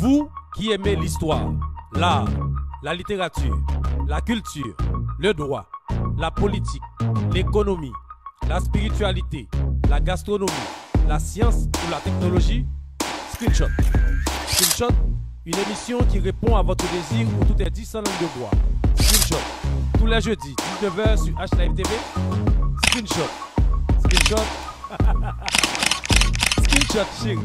Vous qui aimez l'histoire, l'art, la littérature, la culture, le droit, la politique, l'économie, la spiritualité, la gastronomie, la science ou la technologie, Screenshot. Screenshot, une émission qui répond à votre désir où tout est dit sans langue de bois. Screenshot, tous les jeudis, 19h sur HLive TV. Screenshot. Screenshot. Screenshot, chérie.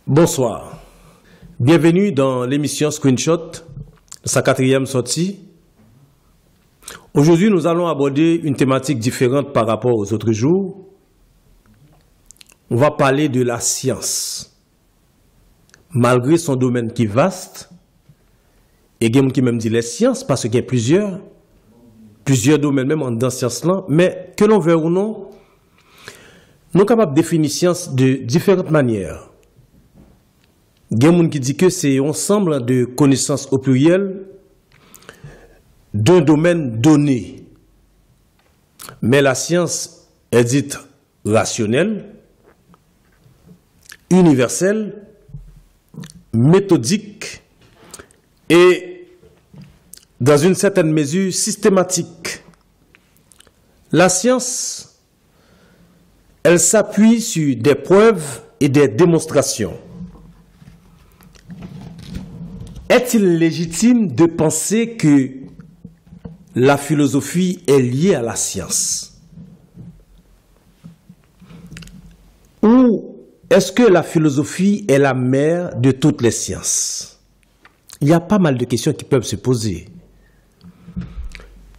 Bonsoir. Bienvenue dans l'émission Screenshot, sa 4e sortie. Aujourd'hui, nous allons aborder une thématique différente par rapport aux autres jours. On va parler de la science. Malgré son domaine qui est vaste, et il y a qui même dit les sciences, parce qu'il y a plusieurs domaines même dans la science-là, mais que l'on veut ou non, nous sommes capables de définir science de différentes manières. Il y a des gens qui disent que c'est un ensemble de connaissances au pluriel d'un domaine donné. Mais la science est dite rationnelle, universelle, méthodique et, dans une certaine mesure, systématique. La science, elle s'appuie sur des preuves et des démonstrations. Est-il légitime de penser que la philosophie est liée à la science? Ou est-ce que la philosophie est la mère de toutes les sciences? Il y a pas mal de questions qui peuvent se poser.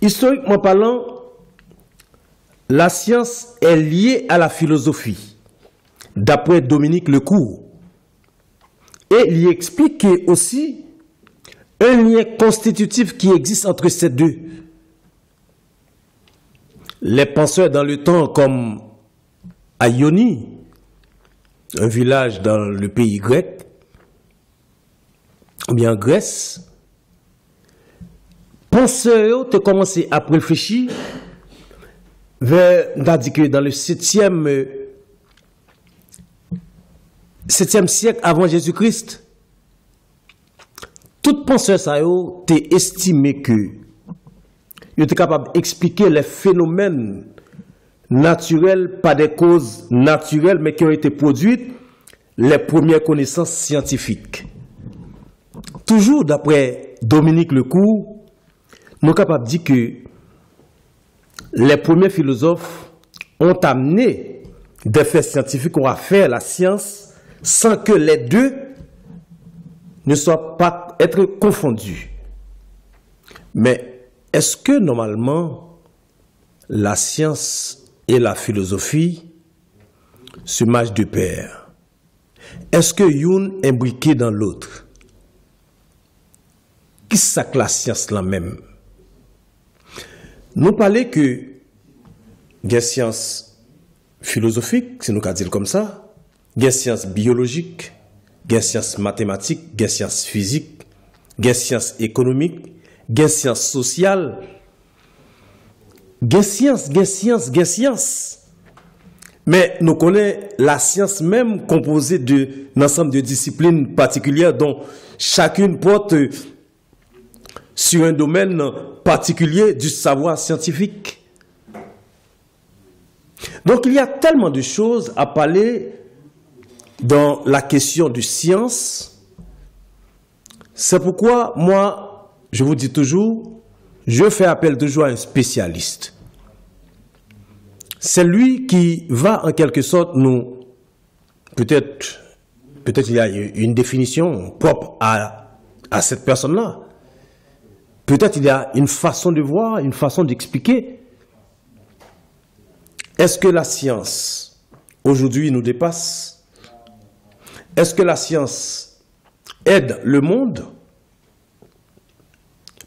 Historiquement parlant, la science est liée à la philosophie, d'après Dominique Lecourt. Et il y explique aussi un lien constitutif qui existe entre ces deux. Les penseurs dans le temps comme à Ioni, un village dans le pays grec, ou bien en Grèce, penseurs ont commencé à réfléchir vers, c'est-à-dire que dans le 7e siècle avant Jésus-Christ, tout penseur ça yo t'est estimé que il était capable d'expliquer les phénomènes naturels par des causes naturelles mais qui ont été produites les premières connaissances scientifiques. Toujours d'après Dominique Lecourt, nous sommes capables de dire que les premiers philosophes ont amené des faits scientifiques à faire la science sans que les deux ne soient pas être confondus. Mais est-ce que normalement la science et la philosophie se marchent de pair? Est-ce que l'une est imbriquée dans l'autre? Qu'est-ce que la science là même? Nous parlons que des sciences philosophiques, si nous pouvons dire comme ça, des sciences biologiques, des sciences mathématiques, des sciences physiques, des sciences économiques, des sciences sociales, des sciences. Mais nous connaissons la science même composée d'un ensemble de disciplines particulières dont chacune porte sur un domaine particulier du savoir scientifique. Donc il y a tellement de choses à parler dans la question de science. C'est pourquoi moi, je vous dis toujours, je fais appel toujours à un spécialiste. C'est lui qui va en quelque sorte nous, peut-être il y a une définition propre à cette personne-là. Peut-être il y a une façon de voir, une façon d'expliquer. Est-ce que la science, aujourd'hui, nous dépasse? Est-ce que la science aide le monde?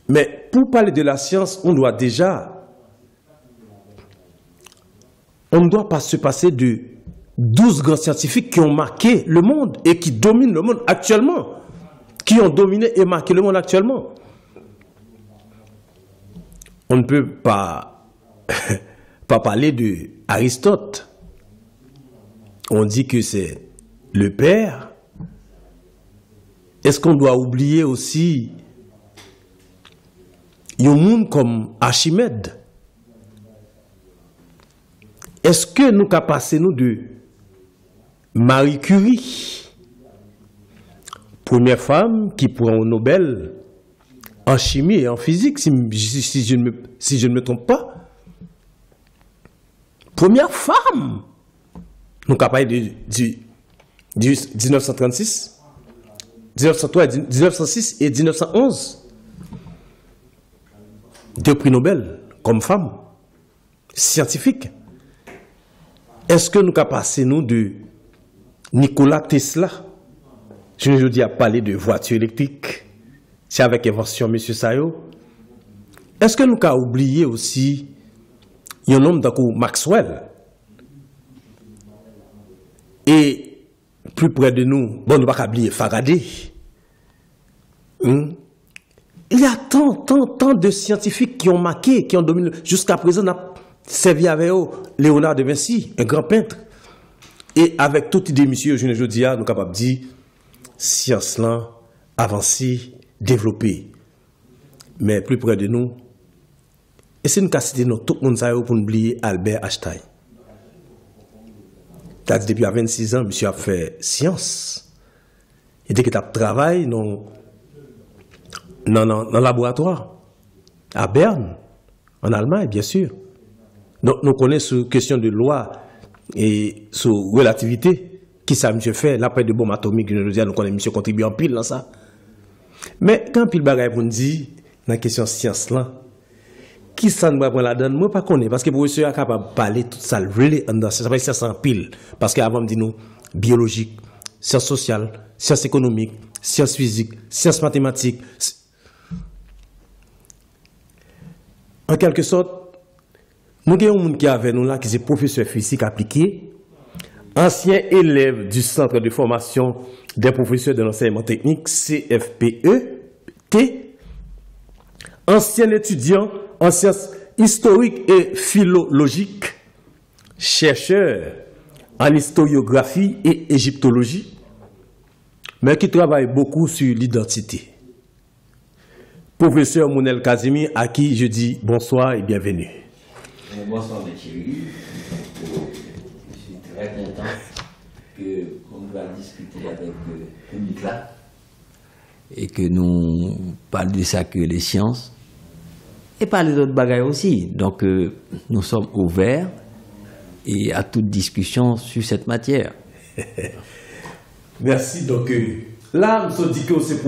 Mais pour parler de la science, on ne doit pas se passer de 12 grands scientifiques qui ont marqué le monde et qui dominent le monde actuellement. Qui ont dominé et marqué le monde actuellement. On ne peut pas parler de Aristote, on dit que c'est le père. Est-ce qu'on doit oublier aussi un monde comme Archimède? Est-ce que nous avons passé nous de Marie Curie, première femme qui prend un Nobel en chimie et en physique, si je ne me trompe pas? Première femme. Nous avons parlé de 1936, 1903, 1906 et 1911. 2 prix Nobel comme femme scientifique. Est-ce que nous avons passé nous de Nikola Tesla? Je ne dis à parler de voiture électrique. C'est avec invention M. Sayo. Est-ce que nous avons oublié aussi un homme d'un Maxwell? Et plus près de nous, bon, nous ne pouvons pas oublier Faraday. Il y a tant de scientifiques qui ont marqué, qui ont dominé. Jusqu'à présent, on a servi avec eux Léonard de Vinci, un grand peintre. Et avec toute idée, monsieur, je ne dis pas, nous sommes capables de dire, science là, avancée, développée. Mais plus près de nous, et c'est une cassité, tout le monde sait pour oublier Albert Einstein. Depuis 26 ans, monsieur a fait science. Et dès qu'il a travaillé dans le laboratoire, à Berne, en Allemagne, bien sûr. Donc, nous connaissons cette question de loi et sur relativité, qui ça, monsieur fait, l'après de bombes atomiques, nous connaissons, monsieur contribue en pile dans ça. Mais quand pile bagaille pour nous dire, dans la question science là, qui ça nous prend la donne, moi pas connais, parce que le professeur est capable de parler tout ça, ça s'appelle science en pile. Parce qu'avant, me dit nous, biologique, sciences sociales, sciences économiques, sciences physiques, sciences mathématiques. En quelque sorte, nous avons un monde qui est avec nous là, qui est professeur physique appliqué, ancien élève du Centre de formation des professeurs de l'enseignement technique, CFPE-T, ancien étudiant en sciences historiques et philologiques, chercheur en historiographie et égyptologie, mais qui travaille beaucoup sur l'identité. Professeur Mounel Kazimi, à qui je dis bonsoir et bienvenue. Bonsoir, M. Thierry. Je suis très content qu'on va discuter avec ce public-là et que nous parlions de ça que les sciences et parler d'autres bagages aussi. Donc, nous sommes ouverts et à toute discussion sur cette matière. Merci. Donc, là, nous sommes dit que c'est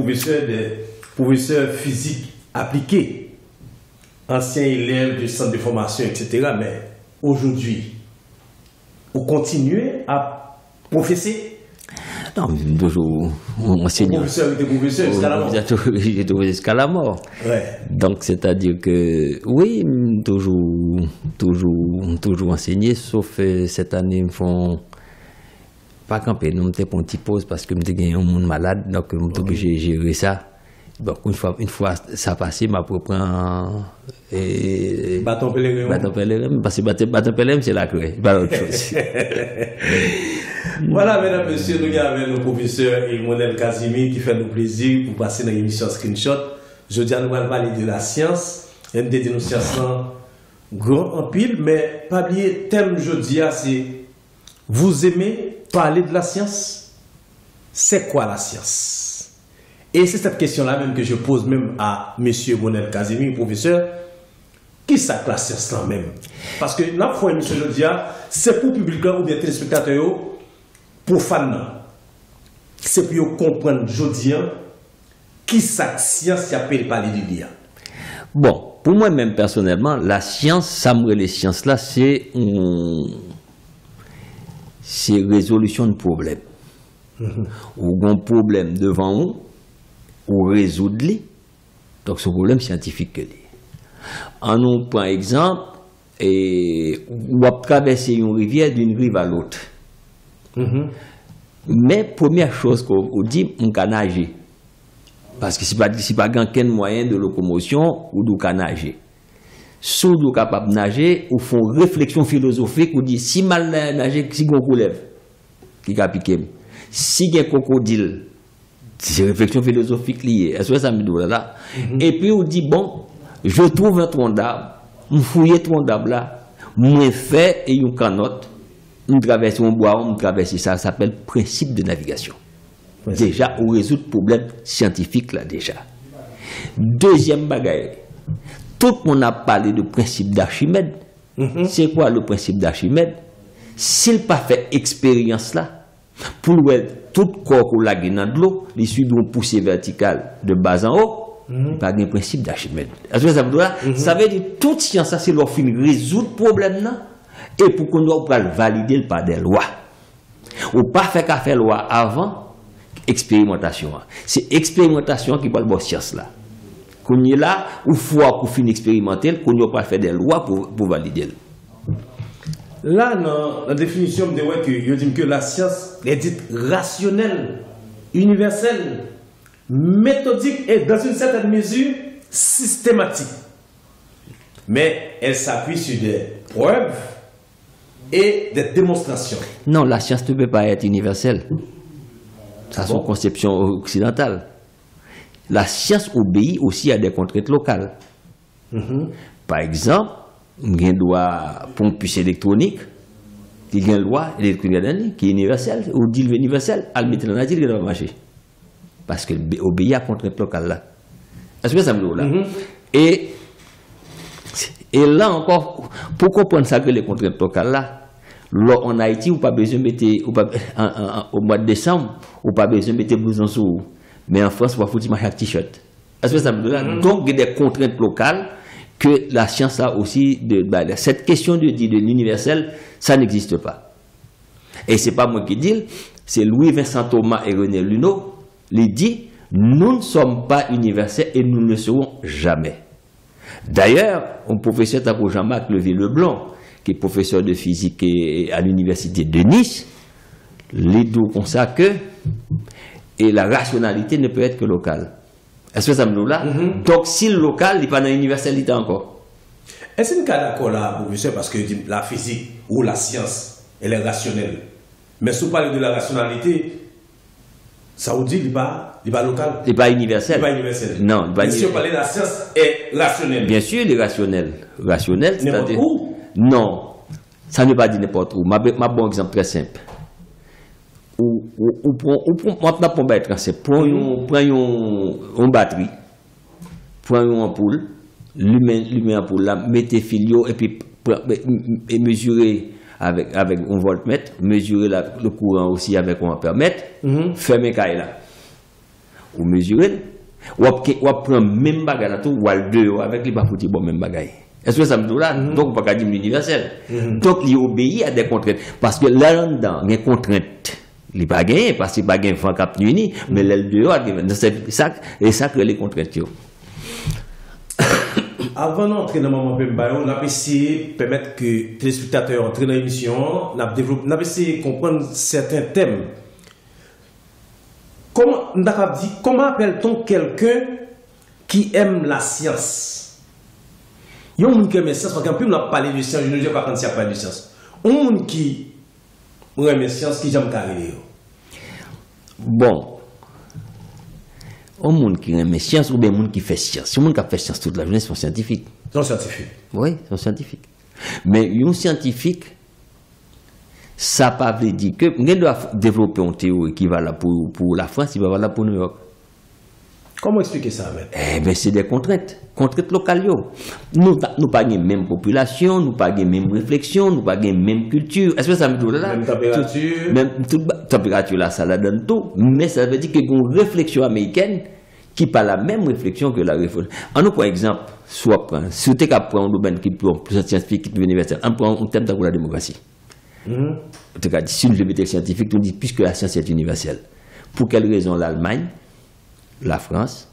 professeur physique appliqué, ancien élève du centre de formation, etc. Mais aujourd'hui, vous continuez à professer? Non, toujours enseignant. Professeur jusqu'à la mort. J'ai trouvé jusqu'à la mort. Ouais. Donc, c'est-à-dire que, oui, toujours enseigner, sauf cette année, ils me font pas camper. Nous, m'étais pour une petite pause parce que m'étais gagné un monde malade, donc m'étais obligé de gérer ça. Donc, une fois ça passé, m'a propre bâton pèlerin. Bâton pèlerin, parce que bâton pèlerin, c'est la clé, pas autre chose. Voilà, mesdames, messieurs, nous avons nos professeurs Mounel Kazimi qui fait nous plaisir pour passer dans l'émission Screenshot. Je dis à nous allons parler de la science. Et nous disons science grand en pile, mais pas oublier, thème jeudi, c'est vous aimez parler de la science? C'est quoi la science? Et c'est cette question-là même que je pose même à monsieur Mounel Kazimi, professeur. Qui ça la science là même? Parce que la fois, monsieur Jodia, c'est pour le public ou bien téléspectateurs, pour fans. C'est pour comprendre Jodia qui ça science appelle parler de l'IA. Bon, pour moi-même personnellement, la science, ça me les sciences là, c'est résolution de problème. Ou un problème devant nous, ou résoudre-les. Donc, ce problème scientifique que en nous prend exemple, ou à traverser une rivière d'une rive à l'autre. Mais première chose qu'on dit, on peut nager. Parce que si pas aucun moyen de locomotion ou de nager. Si on est capable de nager, on fait une réflexion philosophique, on dit si mal nager, si on coulève. qui a piqué. Si il y a un crocodile, c'est une réflexion philosophique liée. Est-ce que ça me dit là? Et puis on dit, bon, je trouve un tronc d'arbre, je fouille un tronc d'arbre là, je fais et une canotte, je traverse un bois, je traverse ça s'appelle principe de navigation. Déjà, on résout le problème scientifique là déjà. Deuxième bagaille, tout le monde a parlé de principe d'Archimède. C'est quoi le principe d'Archimède? S'il n'a pas fait expérience là, pour tout corps qu'on a dans de l'eau, il suit une poussée verticale de bas en haut, pas un principe d'Archimède. Ça veut dire toute science, ça c'est leur fin résoudre le problème là, et pour qu'on doit le valider par des lois. Ou pas faire qu'à faire loi avant expérimentation. C'est expérimentation qui parle de science là. Qu'on y est là, ou fois pour finir expérimenter, qu'on n'y a pas fait des lois pour valider. Là, dans la définition, je dis que la science est dite rationnelle, universelle, méthodique et dans une certaine mesure systématique. Mais elle s'appuie sur des preuves et des démonstrations. Non, la science ne peut pas être universelle. Ça, c'est une conception occidentale. La science obéit aussi à des contraintes locales. Par exemple, il y a une loi pour une puce électronique, il y a une loi électronique qui est universelle, ou dit universelle, elle met dans la nature, elle va marcher. Parce qu'elle obéit à contraintes locales là. Est-ce que ça me dit là? Et là encore, pour comprendre ça que les contraintes locales là, en Haïti, on n'a pas besoin de mettre, au mois de décembre, on n'a pas besoin de mettre blouson sous. Mais en France, on va foutre un t-shirt. Est-ce que ça me dit là? Donc, il y a des contraintes locales que la science a aussi. Cette question de l'universel, ça n'existe pas. Et ce n'est pas moi qui dis, c'est Louis-Vincent Thomas et René Luneau, ils disent, nous ne sommes pas universels et nous ne le serons jamais. D'ailleurs, un professeur Tako Jean-Marc Levé-Leblanc, qui est professeur de physique à l'université de Nice, les dit comme ça que et la rationalité ne peut être que locale. Est-ce que ça me dit là? Donc, si le local n'est pas dans l'universalité encore. Est-ce qu'il y a un cas d'accord là, professeur, parce que la physique ou la science, elle est rationnelle. Mais si vous parlez de la rationalité, ça vous dit qu'il n'est pas local? Il n'est pas universel. Il n'est pas universel. Non, il n'est pas universel. Si vous parlez de la science, est rationnelle. Bien sûr, il est rationnel. Rationnel, c'est-à-dire. Non, ça ne veut pas dire n'importe où. Ma bon exemple très simple. Prends une batterie, prends une ampoule, lumière ampoule, mettez filio et puis mesurer avec un voltmètre, mesurer le courant aussi avec un ampèremètre, fermez caille là. Ou mesurer, ou prendre même bagage ou al deux avec les pas foutu bon même bagage. Est-ce que ça me dit là? Donc, on ne peut pas dire l'universel. Donc, il obéit à des contraintes. Parce que là-dedans, il y a des contraintes. Il n'est pas gagné, parce qu'il n'y a pas gagné vent cap uni, mais l'aile dehors, c'est ça que les contraintes. Avant d'entrer dans le moment on a essayé de permettre que les téléspectateurs entrent dans l'émission, on a essayé de comprendre certains thèmes. Comment appelle-t-on quelqu'un qui aime la science? Il y a un monde qui aime la science, parce qu'en plus on a parlé de science, je ne dis pas quand il y a parlé de science. Un monde qui aime la science, qui j'aime carrément. Bon. Un monde qui aime la science ou bien un monde qui fait science. Si un monde qui fait science toute la journée, sont scientifiques. Sont scientifiques. Oui, sont scientifiques. Mais un scientifique, ça ne veut pas dire que on doit développer une théorie qui va là pour la France, il va là pour New York. Comment expliquer ça, même? Eh bien, c'est des contraintes locales. Nous n'avons pas la même population, nous n'avons pas la même réflexion, nous n'avons pas la même culture. Est-ce que ça me dit là? Même température. Même température là, ça la donne tout. Mais ça veut dire qu'il y a une réflexion américaine qui n'a pas la même réflexion que la réflexion. En nous, par exemple, si tu prends un domaine qui est plus scientifique, qui est universel, on prend un thème de la démocratie. Si nous le scientifique, on dit puisque la science est universelle. Pour quelle raison l'Allemagne, la France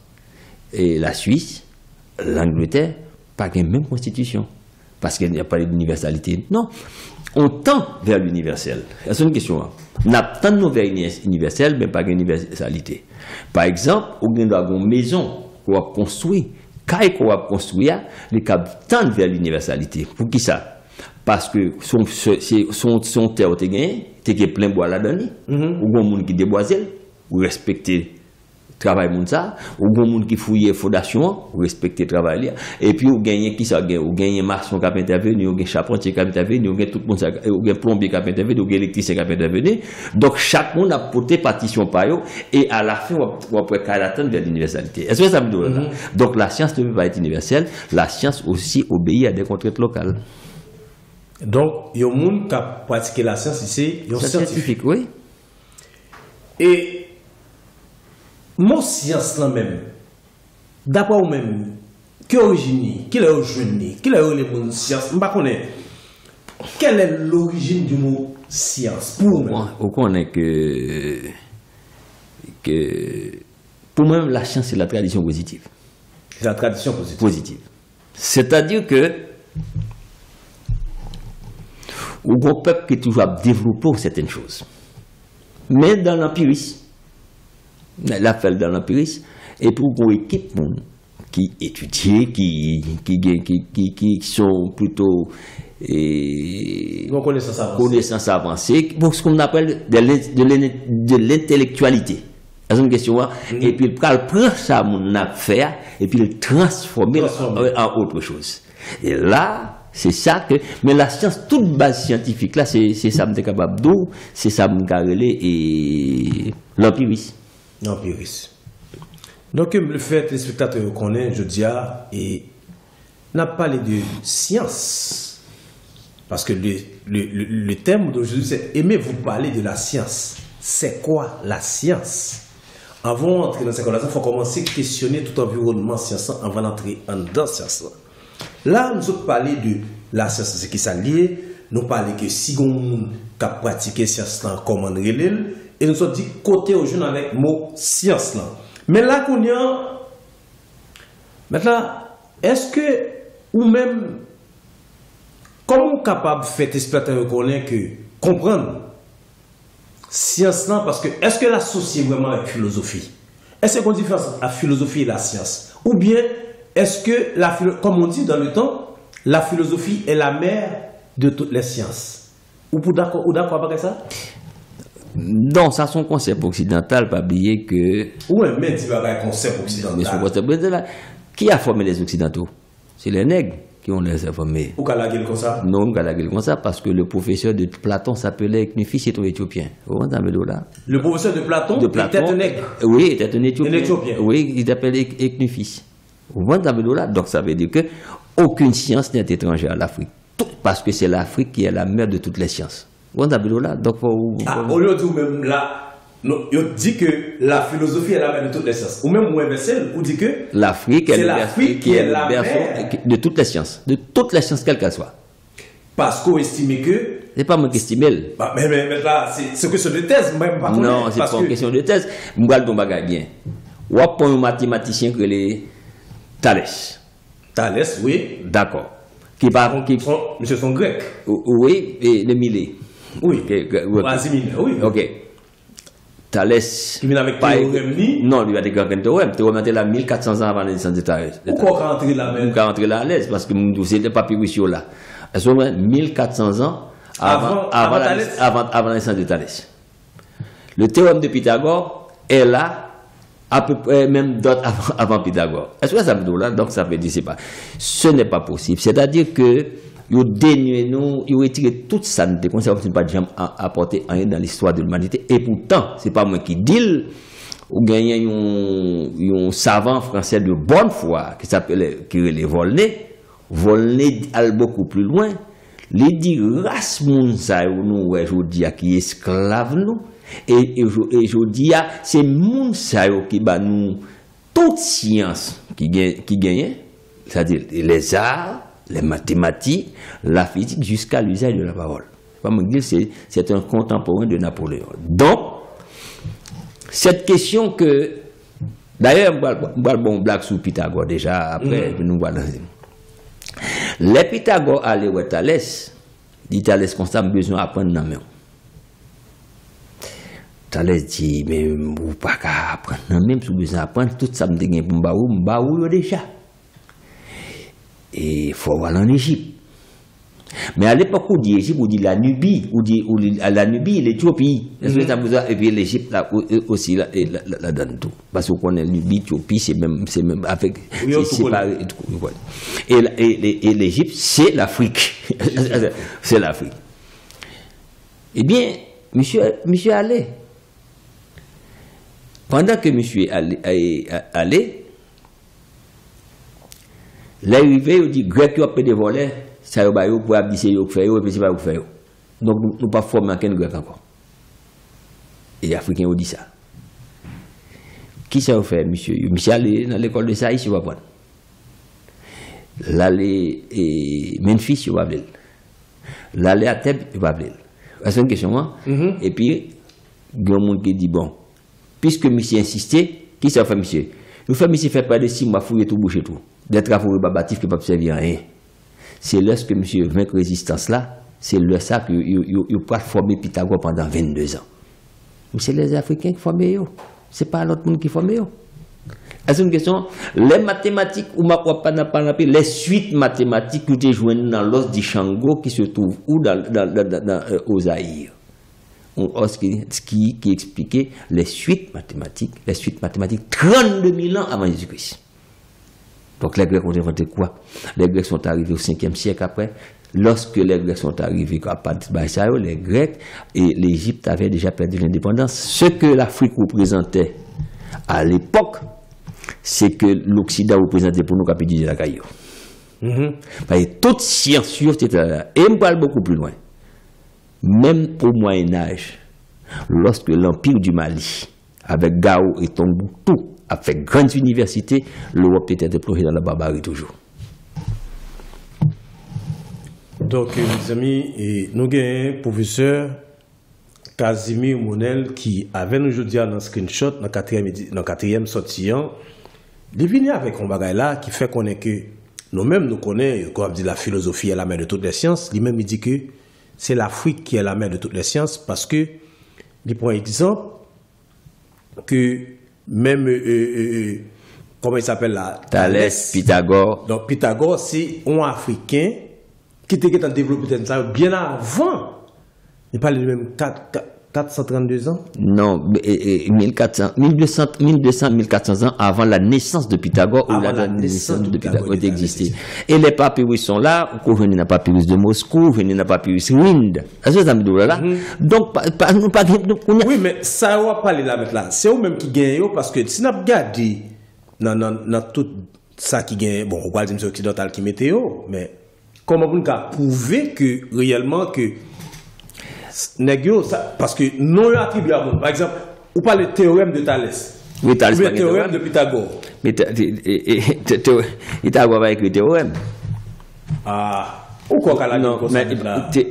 et la Suisse, l'Angleterre, pas la même constitution. Parce qu'il n'y a pas d'universalité. Non. On tend vers l'universel. C'est une question. On tend vers l'universel, mais pas d'universalité. Par exemple, on a une maison qu'on a construite, qu'on a construite, les câbles tendent vers l'universalité. Pour qui ça? Parce que son terre te gagné, te plein bois là-dedans, ou bon monde qui déboiselle, ou respecter travail moun ça, ou bon monde qui fouille fondation, ou respecter travail, et puis ou gagner qui ça gagne, ou gagner maçon qui a intervenu, ou gagner charpentier qui a intervenu, ou gagner tout le monde, ou gagner plombier qui a intervenu, ou gagner électricien qui a intervenu. Donc chaque monde a porté partition par eux, et à la fin on peut attendre vers l'universalité. Est-ce que ça me dit là? Donc la science ne peut pas être universelle, la science aussi obéit à des contraintes locales. Donc, il y a des gens qui ont pratiqué la science ici, il y a des scientifiques. Oui. Et, mon science là même, d'après vous-même, qui est origine, qui est origine, qui est le science, je ne sais pas quelle est l'origine du mot science pour vous-même? On connaît que pour moi, la science, c'est la tradition positive. C'est la tradition positive. C'est-à-dire que ou un peuple qui est toujours développé certaines choses. Mais dans l'empirisme, l'affaire dans l'empirisme, et pour une équipe qui étudie, qui sont plutôt connaissances avancées, pour ce qu'on appelle de l'intellectualité. C'est une question, et puis il prend ça, mon affaire, et puis il transforme en autre chose. Et là, c'est ça que. Mais la science, toute base scientifique, là, c'est ça que je suis capable de dire, c'est ça que je et l'empirisme. L'empirisme. Donc, le fait, les spectateurs connaissent, je dis, et n'a parlé de science. Parce que le thème d'aujourd'hui, c'est aimez-vous parler de la science. C'est quoi la science? Avant d'entrer dans cette conversation, il faut commencer à questionner tout environnement science avant d'entrer dans la science. Là, nous avons parlé de la science, c'est qui s'allie. Nous parlons que si on a pratiqué science, comment on relève. Et nous avons dit côté aux jeunes avec le mot science. Mais là, qu'on y a. Maintenant, est-ce que, ou même, comment on est capable de faire exploiter comprendre science là, parce que est-ce que l'associer vraiment avec philosophie? Est-ce qu'on différence entre la philosophie et la science? Ou bien est-ce que, comme on dit dans le temps, la philosophie est la mère de toutes les sciences? Ou d'accord avec ça? Non, ça c'est un concept occidental, pas oublier que. Oui, mais tu vas avoir un concept occidental. Qui a formé les Occidentaux? C'est les nègres qui ont les formés. Ou qu'à comme ça? Non, qu'à comme ça, parce que le professeur de Platon s'appelait Ecnufis, c'est un Éthiopien. Le professeur de Platon était un nègre? Oui, était un Éthiopien. Un Éthiopien. Oui, il s'appelle Ecnufis. Donc ça veut dire que aucune science n'est étrangère à l'Afrique. Parce que c'est l'Afrique qui est la mère de toutes les sciences. Donc, au lieu de même là, on dit que la philosophie est la mère de toutes les sciences. Ou même universel, on dit que l'Afrique est l'Afrique qui est la mère de toutes les sciences. De toutes les sciences, quelles qu'elles soient. Parce qu'on estime que. C'est pas moi qui estime. Mais là, c'est une question de thèse, même pas. Non, c'est pas une question de thèse. Je vais le bagage bien. On va prendre un mathématicien que les Thalès. Thalès, oui. D'accord. Monsieur son grec. Oui, et le Millet. Oui. Oui. Ok. Thalès. Qui vient avec théorème ni? Non, lui a des grands théorèmes. Théorème était là 1400 ans avant la naissance de Thalès. Pourquoi rentrer là même? Pourquoi rentrer là à l'aise? Parce que c'est le papyrus là. Elles sont 1400 ans avant la naissance de Thalès. Le théorème de Pythagore est là à peu près même d'autres avant Pythagore. Est-ce que ça veut dire là? Donc ça veut dire c'est pas. Ce n'est pas possible. C'est-à-dire que ils dénuent nous, ils retirent toute ça de conservation, pas de jamais apporter rien dans l'histoire de l'humanité. Et pourtant, c'est pas moi qui dis, ou gagner un savant français de bonne foi qui s'appelle Volney. Volney allait beaucoup plus loin. Il dit race moun sa nous aujourd'hui qui esclave nous. Et je dis, c'est moun sa qui bat nous toute science qui gagne, c'est-à-dire les arts, les mathématiques, la physique, jusqu'à l'usage de la parole. Pas me dire, c'est un contemporain de Napoléon. Donc, cette question que, d'ailleurs, on va bon blague sur Pythagore déjà, après, nous voilà. Les Pythagore allaient où Thalès, dit Thalès constamment besoin d'apprendre dans la main. Thalès dit, mais vous pas qu'à apprendre, même si vous besoin d'apprendre, tout ça me dit pour m'baou déjà. Et il faut aller en Égypte. Mais à l'époque, on dit Égypte, on dit la Nubie, la Nubie, l'Éthiopie. Et puis l'Égypte aussi la donne tout. Parce qu'on connaît la Nubie, l'Éthiopie, c'est même avec. C'est séparé. Et l'Égypte, c'est l'Afrique. C'est l'Afrique. Eh bien, monsieur allait. Pendant que monsieur allait, l'arrivée, il dit grec qui a payé des volets, ça y est, pour abdiquer, pour faire, et puis c'est pas pour faire. Donc, nous ne pas former aucun grec encore. Et les Africains ont dit ça. Qui ça a fait, monsieur? Monsieur allait dans l'école de Saïs, il va prendre. L'aller Memphis, il va appeler. L'aller à Thèbes, il va appeler. C'est une question, hein? Et puis, il y a un monde qui dit bon. Puisque monsieur insistait, qui ça fait monsieur? Le fait monsieur fait pas de 6 mois fouiller tout, boucher tout. Des travaux rébarbatifs qui ne peuvent servir à rien. C'est lorsque monsieur vainc résistance là, c'est le ça que il peut former Pythagore pendant 22 ans. Mais c'est les Africains qui forment eux. C'est pas l'autre monde qui forme eux. C'est une question. Les mathématiques, ou ma pas les suites mathématiques que tu joues dans l'os du Shango qui se trouve où au Zaïre. Qui expliquait les suites mathématiques 32 000 ans avant Jésus-Christ. Donc les Grecs ont inventé quoi? Les Grecs sont arrivés au 5e siècle après. Lorsque les Grecs sont arrivés à partir de les Grecs et l'Égypte avaient déjà perdu l'indépendance. Ce que l'Afrique représentait à l'époque, c'est que l'Occident représentait pour nous qu'à pédiser la caillou. Parce que toute science était là. Et on parle beaucoup plus loin. Même au Moyen-Âge, lorsque l'Empire du Mali, avec Gao et Tombouctou, a fait grandes universités, l'Europe était plongée dans la barbarie toujours. Donc, mes amis, nous avons un professeur Casimir Monel qui avait nous aujourd'hui dans le screenshot, dans le quatrième sortillant. Il vient avec un bagage là qui fait qu'on est que nous-mêmes nous connaissons, comme dit la philosophie est la mère de toutes les sciences, lui-même il dit que c'est l'Afrique qui est la mère de toutes les sciences parce que, il prend exemple que même, comment il s'appelle là? Thalès, Pythagore. Donc Pythagore, c'est un Africain qui était en développement bien avant. Il parle de même 432 ans? Non, 1200, 1400 ans avant la naissance de Pythagore, ou la naissance de Pythagore existait. Et les papyrus sont là, vous venez dans le papyrus de Moscou, vous venez dans le papyrus Wind. Est-ce que ça me dit là? Donc, oui, mais ça va parler là maintenant. C'est eux-mêmes qui gagnent, parce que si on regarde dans tout ça qui gagne, bon, on va dire que c'est occidental qui météo, mais comment on peut prouver que réellement que parce que non attribué à vous. Par exemple, vous parlez du théorème de Thalès. Oui, Thalès. Le théorème de Pythagore. Mais Pythagore va écrire le théorème. Ah, pourquoi qu'elle a dit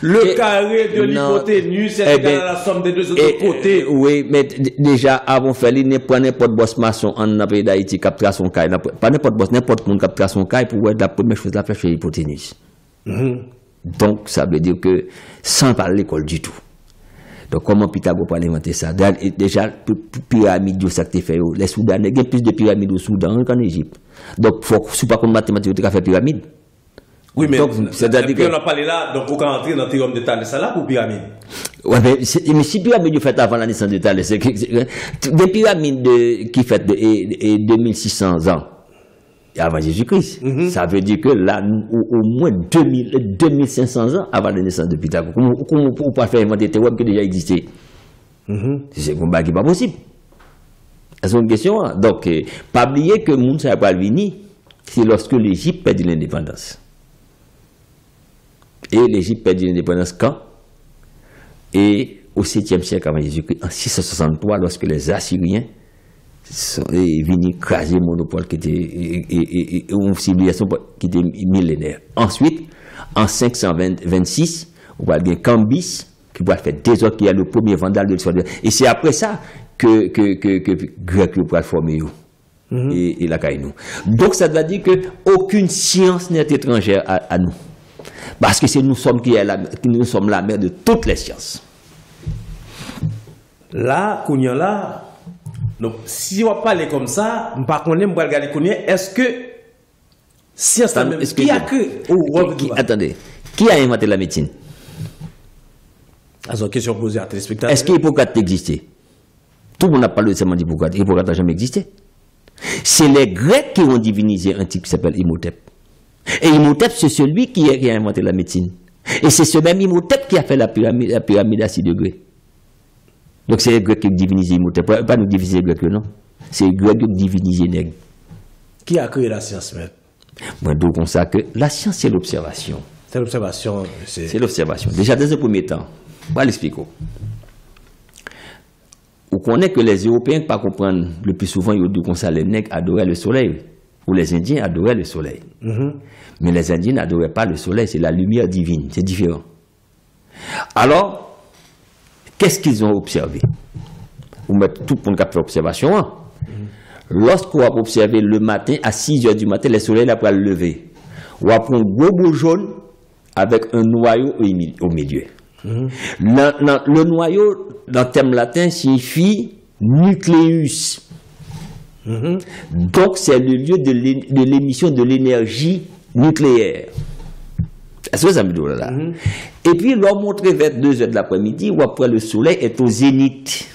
le carré de l'hypoténuse, c'est égal à la somme des deux autres côtés. Oui, mais déjà, avant de faire, il n'y a pas n'importe boss maçon en pays d'Haïti qui capte son caille. Pas n'importe boss, n'importe qui capte son caille pour être la première chose à faire chez l'hypoténuse. Donc, ça veut dire que sans parler l'école du tout. Donc, comment Pythagore peut inventer ça? Déjà, pyramide, ça que tu fais. Les Soudanais, il y a plus de pyramides au Soudan qu'en Égypte. Donc, il faut pas qu'on mathématiques, tu as fait pyramide. Oui, mais c'est-à-dire qu'on a parlé là, donc on peut entrer dans le théorème de Thalès là pour pyramide. Oui, mais si pyramide fait avant la naissance de Thalès, des pyramides qui fait 2600 ans avant Jésus-Christ, ça veut dire que là, au moins 2500 ans avant la naissance de Pythagore. Comment on peut faire inventer des théorèmes qui déjà existaient? C'est un combat qui n'est pas possible. C'est une question. Donc, pas oublier que Moun ça va venir, c'est lorsque l'Égypte perd l'indépendance. Et l'Égypte perd l'indépendance quand? Et au 7e siècle avant Jésus-Christ, en 663, lorsque les Assyriens sont venus craser le monopole qui était une civilisation qui était millénaire. Ensuite, en 526, on va avoir Cambis qui va faire des autres, qui est le premier vandale de l'histoire. Et c'est après ça que Grec va former et la Kaïnou. Donc ça veut dire qu'aucune science n'est étrangère à nous. Parce que c'est nous sommes nous sommes la mère de toutes les sciences. Là, Kounia là, donc si on va parler comme ça, par contre, on va regarder Kounia, est-ce que science la même? Attendez, Qui a inventé la médecine? C'est une question posée à téléspectateurs. Est-ce qu'Hippocrate existait? Tout le monde a parlé de serment d'Hippocrate. Hippocrate n'a jamais existé. C'est les Grecs qui ont divinisé un type qui s'appelle Imhotep. Et Imhotep, c'est celui qui a inventé la médecine. Et c'est ce même Imhotep qui a fait la pyramide à 6 degrés. Donc c'est les Grecs qui ont divinisé Imhotep. Pas nous diviser les Grecs, non. C'est les Grecs qui ont divinisé les Nègres. Qui a créé la science, maître? Moi, donc on sait que la science, c'est l'observation. C'est l'observation. C'est l'observation. Déjà, dans un premier temps, on va l'expliquer. On connaît que les Européens, pas comprendre le plus souvent, ils disent comme ça, les Nègres adoraient le soleil. Ou les Indiens adoraient le soleil. Mais les Indiens n'adoraient pas le soleil, c'est la lumière divine. C'est différent. Alors, qu'est-ce qu'ils ont observé? On met tout pour faire observation. Hein? Lorsqu'on va observer le matin, à 6 h du matin, le soleil n'a pas levé. On va prendre un gros bout jaune avec un noyau au milieu. Le noyau, dans le terme latin, signifie nucléus. Donc, c'est le lieu de l'émission de l'énergie nucléaire. Est-ce que ça me dit là? Et puis, l'on montre vers 2 h de l'après-midi, où après le soleil est au zénith.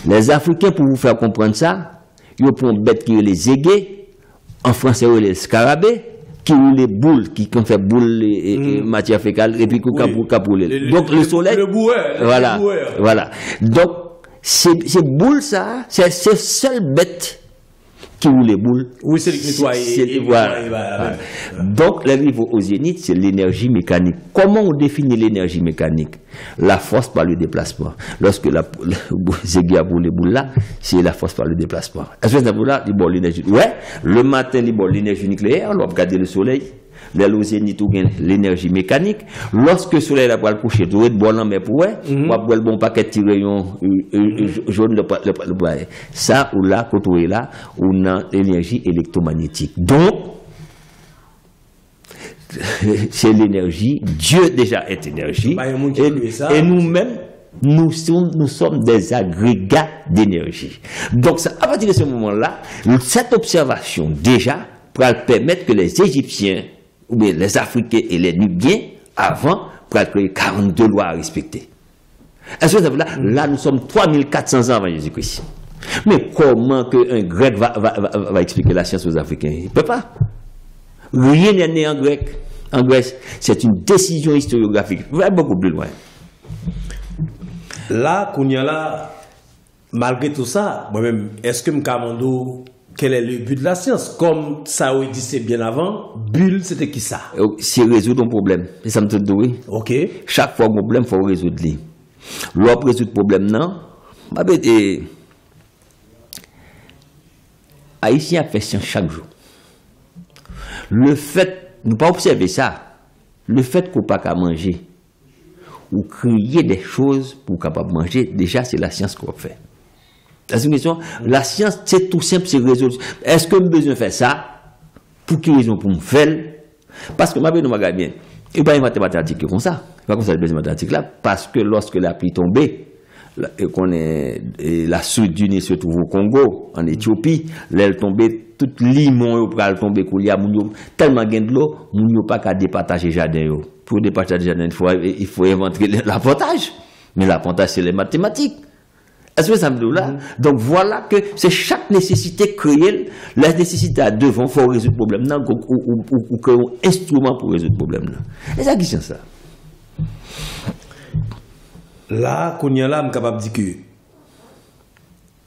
Les Africains, pour vous faire comprendre ça, ils prennent une bête qui est les aiguets, en français, les scarabées, qui ont les boules, qui fait boules et matière fécale, et puis qui capouler. Donc, le soleil. Le boueur. Voilà. Donc, ces boules, ça, c'est ces seules bêtes qui ont les boules. Oui, c'est les nettoyer. Voilà. Donc, le niveau au zénith, c'est l'énergie mécanique. Comment on définit l'énergie mécanique? La force par le déplacement. Lorsque les boules là, c'est la force par le déplacement. Est-ce que c'est là, l'énergie? Ouais, le matin, l'énergie nucléaire, on va regarder le soleil. Le zénith, l'énergie mécanique. Lorsque le soleil va le coucher, tu vas être bon, mais pour on va boire le bon paquet de rayon jaune, ça, ou là, quand on est là, on a l'énergie électromagnétique. Donc, c'est l'énergie. Dieu déjà est énergie. Et nous-mêmes, nous sommes des agrégats d'énergie. Donc, à partir de ce moment-là, cette observation déjà pourra permettre que les Égyptiens, ou bien les Africains et les Nubiens, avant, pourraient créer 42 lois à respecter. Est-ce que là, nous sommes 3400 ans avant Jésus-Christ. Mais comment qu'un Grec va expliquer la science aux Africains? Il ne peut pas. Rien n'est né en grec. En Grèce, c'est une décision historiographique. Il va beaucoup plus loin. Là, Kounyala, malgré tout ça, moi-même, est-ce que Mkamando, quel est le but de la science? Comme ça a dit c'est bien avant, bulle, c'était qui ça? C'est résoudre un problème. Et ça me dit oui. Ok. Chaque fois un problème, il faut résoudre. L'autre résoudre le problème, non? Haïtien a fait science chaque jour. Le fait, nous pas observer ça, le fait qu'on n'a pas qu'à manger, ou créer des choses pour capable manger, déjà c'est la science qu'on fait. La science, c'est tout simple, c'est résoudre. Est-ce que j'ai besoin de faire ça? Pour quelle raison? Pour me faire? Parce que ma vie, nous regarde bien. Il n'y a pas de mathématiques comme ça. Pas comme ça, les mathématiques là. Parce que lorsque la pluie tombée, la soude du Nil se trouve au Congo, en Éthiopie, l'aile tombée, toute limon pour tomber couler, tellement gain de l'eau, moun yo pas qu'à départager jardin. Pour départager jardin, il faut inventer l'appontage. Mais l'appontage, c'est les mathématiques. Est-ce que ça me dit là? Donc voilà que c'est chaque nécessité créée, la nécessité à devant, il faut résoudre le problème, ou créer un instrument pour résoudre le problème. Et ça, qui c'est ça? Là, qu'on y a là, je suis capable de dire que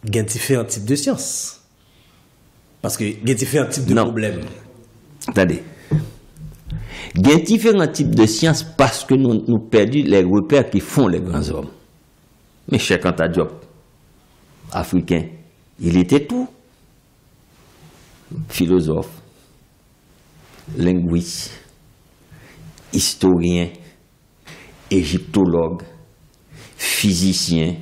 il y a différents types de sciences. Parce qu'il y a différents types de problèmes. Attendez. Il y a différents types de sciences parce que nous perdons les repères qui font les grands hommes. Mais Cheikh Anta Diop, africain, il était tout. Philosophe, linguiste, historien, égyptologue, physicien,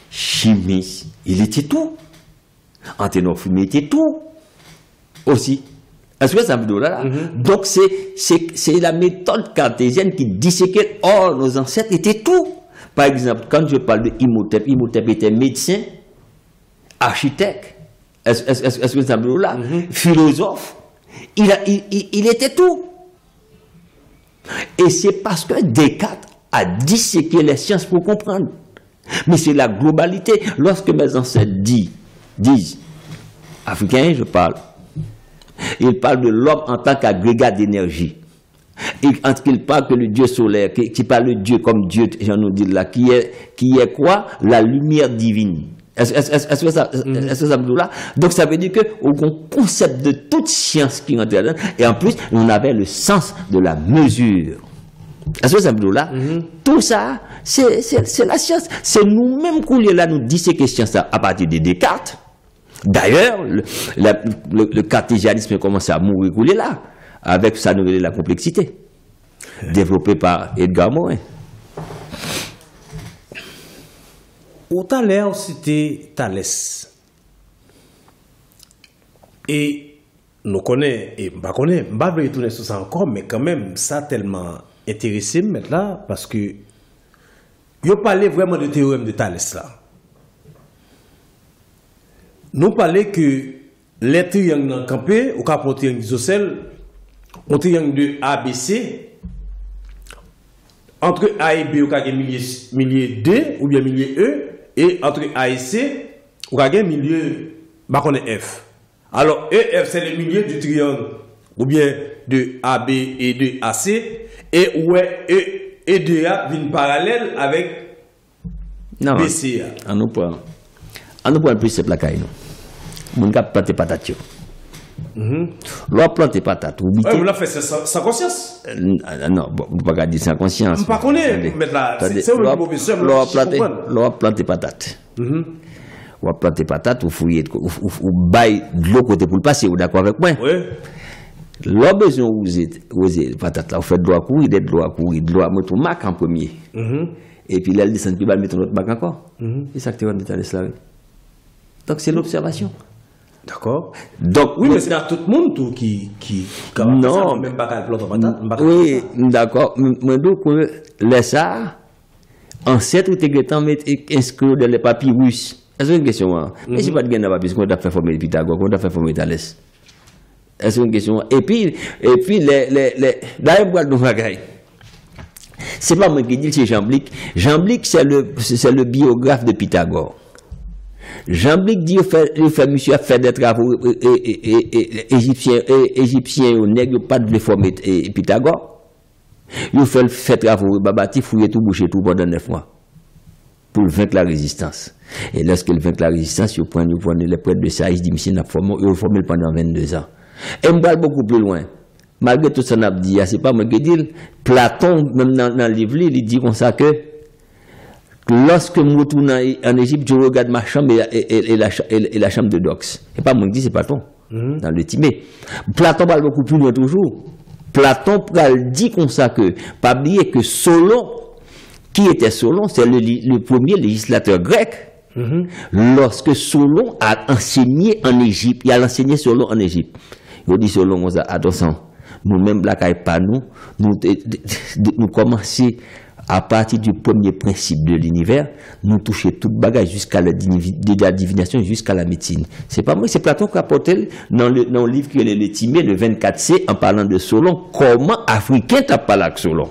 chimiste, il était tout. Anténor Fumé était tout aussi. Est-ce que ça me dit là? Donc c'est la méthode cartésienne qui disséquait. Oh, nos ancêtres étaient tout. Par exemple, quand je parle de Imhotep, Imhotep était médecin, architecte. Est-ce que ça me dit là? Philosophe. Il était tout. Et c'est parce que Descartes a disséqué les sciences pour comprendre. Mais c'est la globalité. Lorsque mes ancêtres disent, africains, je parle, ils parlent de l'homme en tant qu'agrégat d'énergie. Et quand ils parlent que le Dieu solaire, qui parle le Dieu comme Dieu, j'en nous dis là, qui est quoi? La lumière divine. Est-ce que ça me dit là? Donc ça veut dire que au concept de toute science qui rentre là, et en plus, on avait le sens de la mesure. Est-ce que ça me dit là? Tout ça, c'est la science. C'est nous-mêmes qui là nous disséquer science à partir de Descartes. D'ailleurs, le cartésianisme commence à mourir couler là, avec sa nouvelle la complexité, développée par Edgar Morin. Au Thaler, c'était Thalès. Et nous connaissons, et je ne vais pas retourner sur ça encore, mais quand même, ça a tellement intéressé maintenant, parce que vous parlez vraiment de théorème de Thalès là. Nous parlons que les triangles dans le campé, au cas pour triangle isocèle, un triangle de ABC, entre A et B, au cas de milieu D, ou bien milieu E, et entre A et C, ou cas de milieu, bah, on est F. Alors, EF, c'est le milieu du triangle, ou bien de AB et de AC, et où est E et 2A viennent parallèle avec BCA. On nous prend plus simple la caille. On a planté patate. L'on plante patate. On l'a fait sans conscience. Non, on ne peut pas dire sans conscience. On ne peut pas connaître, mais là, c'est où le professeur. L'on plante patate. On plante patate, ou fouiller, ou bailler de l'autre côté pour le passer, ou d'accord avec moi? Oui. L'on besoin de patate là, on fait de l'eau à courir, de l'eau à courir, de l'eau à mettre marque en premier. Et puis là, elle descend, puis elle met notre marque encore. C'est ça que tu vas mettre à l'esclavage. Donc c'est l'observation. D'accord. Donc, oui, mais c'est à tout le monde qui non, même pas qu'à planter patate. Oui, d'accord. Mais donc, laisse ça, ancêtre ou t'es mettre inscrit dans les papyrus. Est-ce une question? Mais c'est pas de gagner papyrus, qu'on a fait former Pythagore, qu'on a fait former Thalès. Est-ce une question? Et puis, d'ailleurs, nous bagaille. C'est pas moi qui dis, c'est Jamblique. Jamblique, c'est le biographe de Pythagore. Jean-Blic dit que monsieur a fait des travaux égyptiens au nègre, pas de former Pythagore. Il fait travaux, babati, fouiller tout, boucher tout pendant 9 mois. Pour vaincre la résistance. Et lorsqu'il vaincre la résistance, il prend les prêtres de ça, il dit, monsieur, il a formé pendant 22 ans. Et on parle beaucoup plus loin. Malgré tout ça, on a dit, c'est pas moi qui dis, Platon, même dans le livre, il dit comme ça que, lorsque je retourne en Égypte, je regarde ma chambre et la chambre de Dox. Et pas moi qui dis, c'est Platon, dans le Tibet. Platon parle beaucoup plus loin toujours. Platon dit comme ça que, pas oublier que Solon, qui était Solon, c'est le premier législateur grec. Lorsque Solon a enseigné en Égypte, il a enseigné Solon en Égypte. Il dit Solon, attention, nous-mêmes, nous commençons à partir du premier principe de l'univers, nous toucher tout bagage jusqu'à la divination, jusqu'à la médecine. C'est pas moi, c'est Platon qui a apporté dans le livre qui est le Timée, le 24C, en parlant de Solon, comment Africain t'a parlé avec Solon.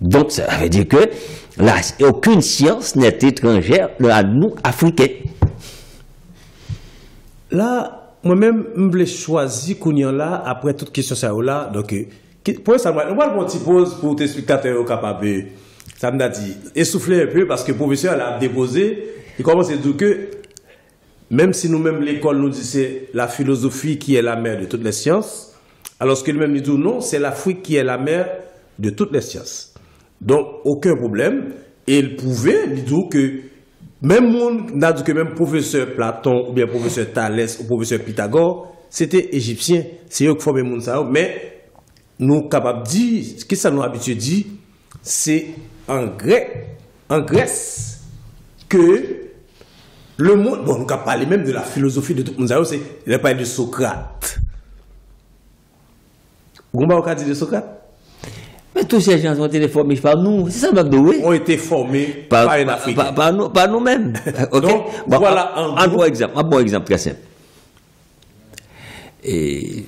Donc, ça veut dire que là, aucune science n'est étrangère à nous, Africains. Là, moi-même, je voulais choisir qu'on y a là, après toute question ça là, donc, pour ça, on va le petit pause pour t'explicateur capable. Ça m'a dit, essouffler un peu parce que le professeur l'a déposé. Il commence à dire que même si nous-mêmes l'école nous dit c'est la philosophie qui est la mère de toutes les sciences, alors que lui-même dit non, c'est l'Afrique qui est la mère de toutes les sciences. Donc aucun problème. Et il pouvait dire que même monde n'a dit que même professeur Platon ou bien professeur Thalès ou professeur Pythagore, c'était égyptien. C'est eux qui formaient monde ça, mais nous capables de dire, ce que ça nous habitue dit, c'est en Grèce, que le monde, bon, nous avons parlé même de la philosophie de tout le monde, c'est, il a parlé de Socrate. Vous avez dit de Socrate? Mais tous ces gens ont été formés par nous, c'est ça le oui. Ont été formés par un Africain. Par nous-mêmes. Okay? Donc, bon, voilà un bon exemple très simple. Et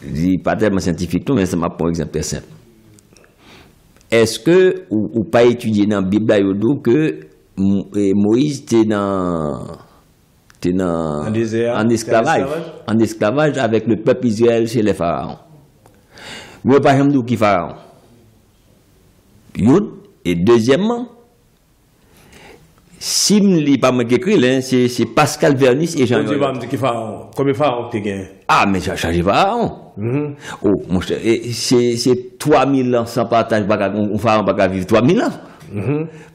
je ne dis pas tellement scientifique, mais c'est un bon exemple très simple. est-ce que ou pas étudié dans la Bible que Moïse était en esclavage avec le peuple Israël chez les pharaons. Vous pas jamais dit qui pharaon. Et deuxièmement, si je ne pas écrit, c'est Pascal Vernis et Jean. Combien de pharaons tu gagnes? Ah, mais j'ai changé pharaon. Oh, mon cher, c'est 3000 ans sans partage, on pharaon pas vivre 3000 ans.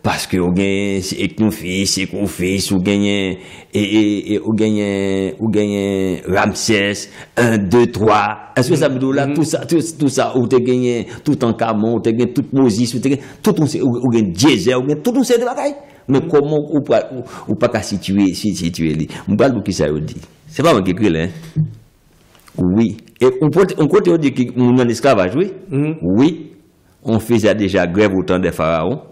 Parce que on gagne c'est qu'on fils ou gagne ou gagne Ramsès 1 2 3. Est-ce que ça veut dire là tout ça ou tu gagné tout en Camon, tu gagné toute Moses, tout on gagne Jésus, ou gagne tout on sait de bagaille. Mais comment ou pas qu'à situer lui. On parle de qui ça veut dire. C'est pas moi qui écris là. Oui. Et on côté dit que on en esclavage, oui. Oui. On faisait déjà grève au temps des pharaons.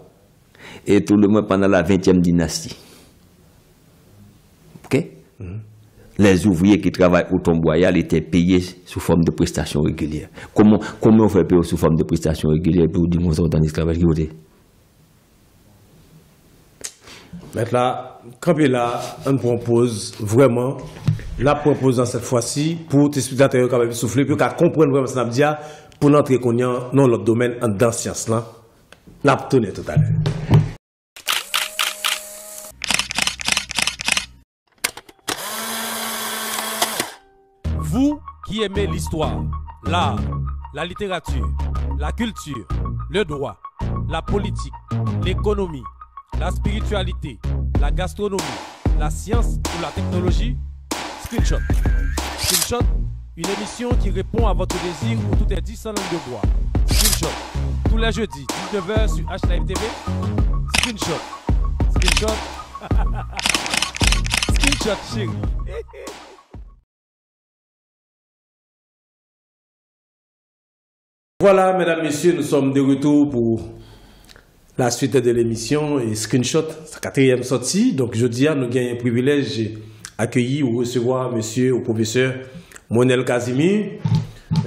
Et tout le monde pendant la 20e dynastie. Ok? Les ouvriers qui travaillent au tomboyal étaient payés sous forme de prestations régulières. Comment on fait payer sous forme de prestations régulières pour dire qu'on est en esclavage? Maintenant, quand on propose vraiment, la proposant cette fois-ci pour tes spectateurs quand même souffler, pour qu'à comprendre vraiment ce qu'on a dit, pour n'entrer qu'on y a dans l'autre domaine dans science là, la tourner tout à l'heure. Vous qui aimez l'histoire, l'art, la littérature, la culture, le droit, la politique, l'économie, la spiritualité, la gastronomie, la science ou la technologie, Screenshot. Screenshot, une émission qui répond à votre désir où tout est dit sans langue de bois. Screenshot, tous les jeudis, 19h sur HLive TV. Screenshot. Screenshot. Screenshot, chérie. Voilà, mesdames, messieurs, nous sommes de retour pour la suite de l'émission et Screenshot, sa 4e sortie. Donc, jeudi, nous avons un privilège d'accueillir ou recevoir monsieur ou professeur Monel Casimir,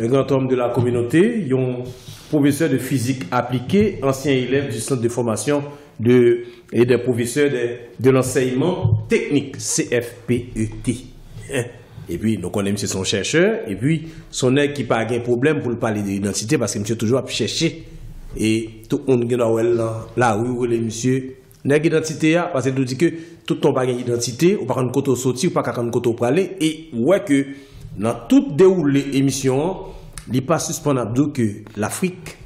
un grand homme de la communauté, un professeur de physique appliquée, ancien élève du centre de formation et des professeurs de l'enseignement technique, CFPET. Et puis, nous connaissons monsieur son chercheur, et puis, son aide qui n'a pas de problème pour parler de l'identité, parce que monsieur toujours à chercher. Et tout le monde là où les monsieur n'a d'identité, parce que nous dit que tout le monde n'a pas d'identité, ou pas de côté sorti, ou pas de côté pour aller, et ouais que dans tout déroulé émission, il n'est pas suspendable que l'Afrique,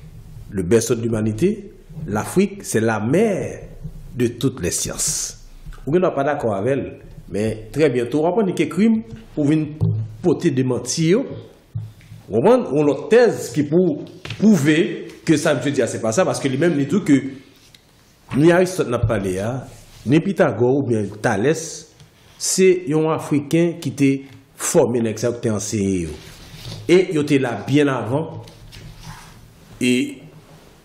le berceau de l'humanité, l'Afrique, c'est la mère de toutes les sciences. Vous n'êtes pas d'accord avec elle. Mais très bientôt, on va prendre des crimes pour venir porter des mentir. On a une thèse qui pour prouver que ça veut dire c'est pas ça, parce que lui-même dit que ni Aristote n'a pas parlé, ni Pythagore ou bien Thalès, c'est un Africain qui était formé dans ça, qui était enseigné. Et il était là bien avant. Et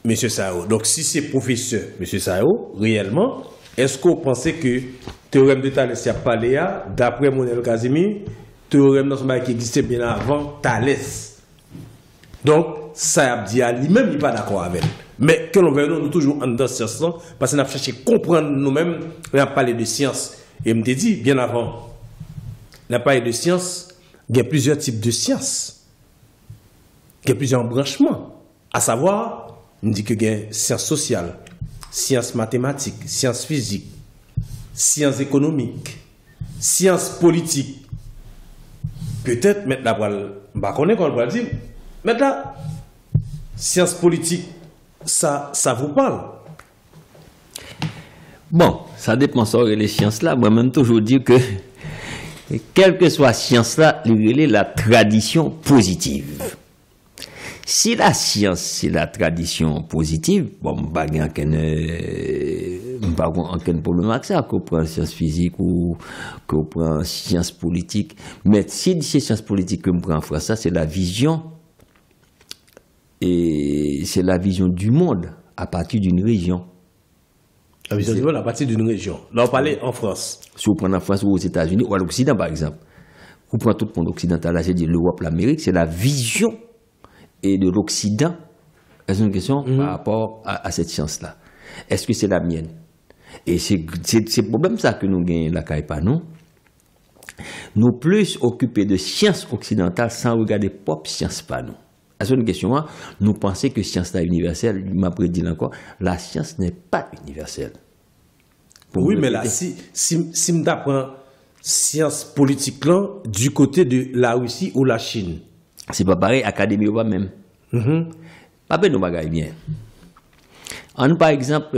M. Sao. Donc si c'est professeur, M. Sao, réellement, est-ce que vous pensez que théorème de Thalès a parlé d'après Monel Casimir, théorème dans ce qui existait bien avant Thalès. Donc, ça a dit à lui-même, il n'est pas d'accord avec. Mais que l'on veut, nous toujours en dans ce sens, parce qu'on a cherché à comprendre nous-mêmes, on a parlé de science. Et je me dit, bien avant, on a parlé de science, il y a plusieurs types de sciences. Il y a plusieurs branchements. À savoir, on dit que il y a sciences sociales, sciences mathématiques, sciences physiques, sciences économiques, sciences politiques. Peut-être, maintenant, on va dire, maintenant, sciences politiques, ça vous parle? Bon, ça dépend sur les sciences là. Moi-même, toujours dire que, quelle que soit la science là, il y a la tradition positive. Si la science, c'est la tradition positive, bon, pas aucun problème avec ça, qu'on prend science physique ou qu'on prend science politique. Mais si c'est science politique que je prends en France, ça, c'est la vision, et c'est la vision du monde à partir d'une région. La vision du monde à partir d'une région. Là, on parlait en France. Si vous prenez en France ou aux États-Unis ou à l'Occident, par exemple, vous prenez tout le monde occidental, là, j'ai dit l'Europe, l'Amérique, c'est la vision et de l'Occident C'est une question par rapport à cette science-là. Est-ce que c'est la mienne? Et c'est le problème ça que nous gagnons la CAIPA, non? Nous plus occupés de sciences occidentales sans regarder propre science pas nous. C'est une question, hein? Nous pensons que science est universelle. Il m'a prédit encore, la science n'est pas universelle. Oui, mais là, si on apprend science politique là, du côté de la Russie ou la Chine. C'est pas pareil, académie ou pas même. Pas bien nous bagaille bien. En par exemple,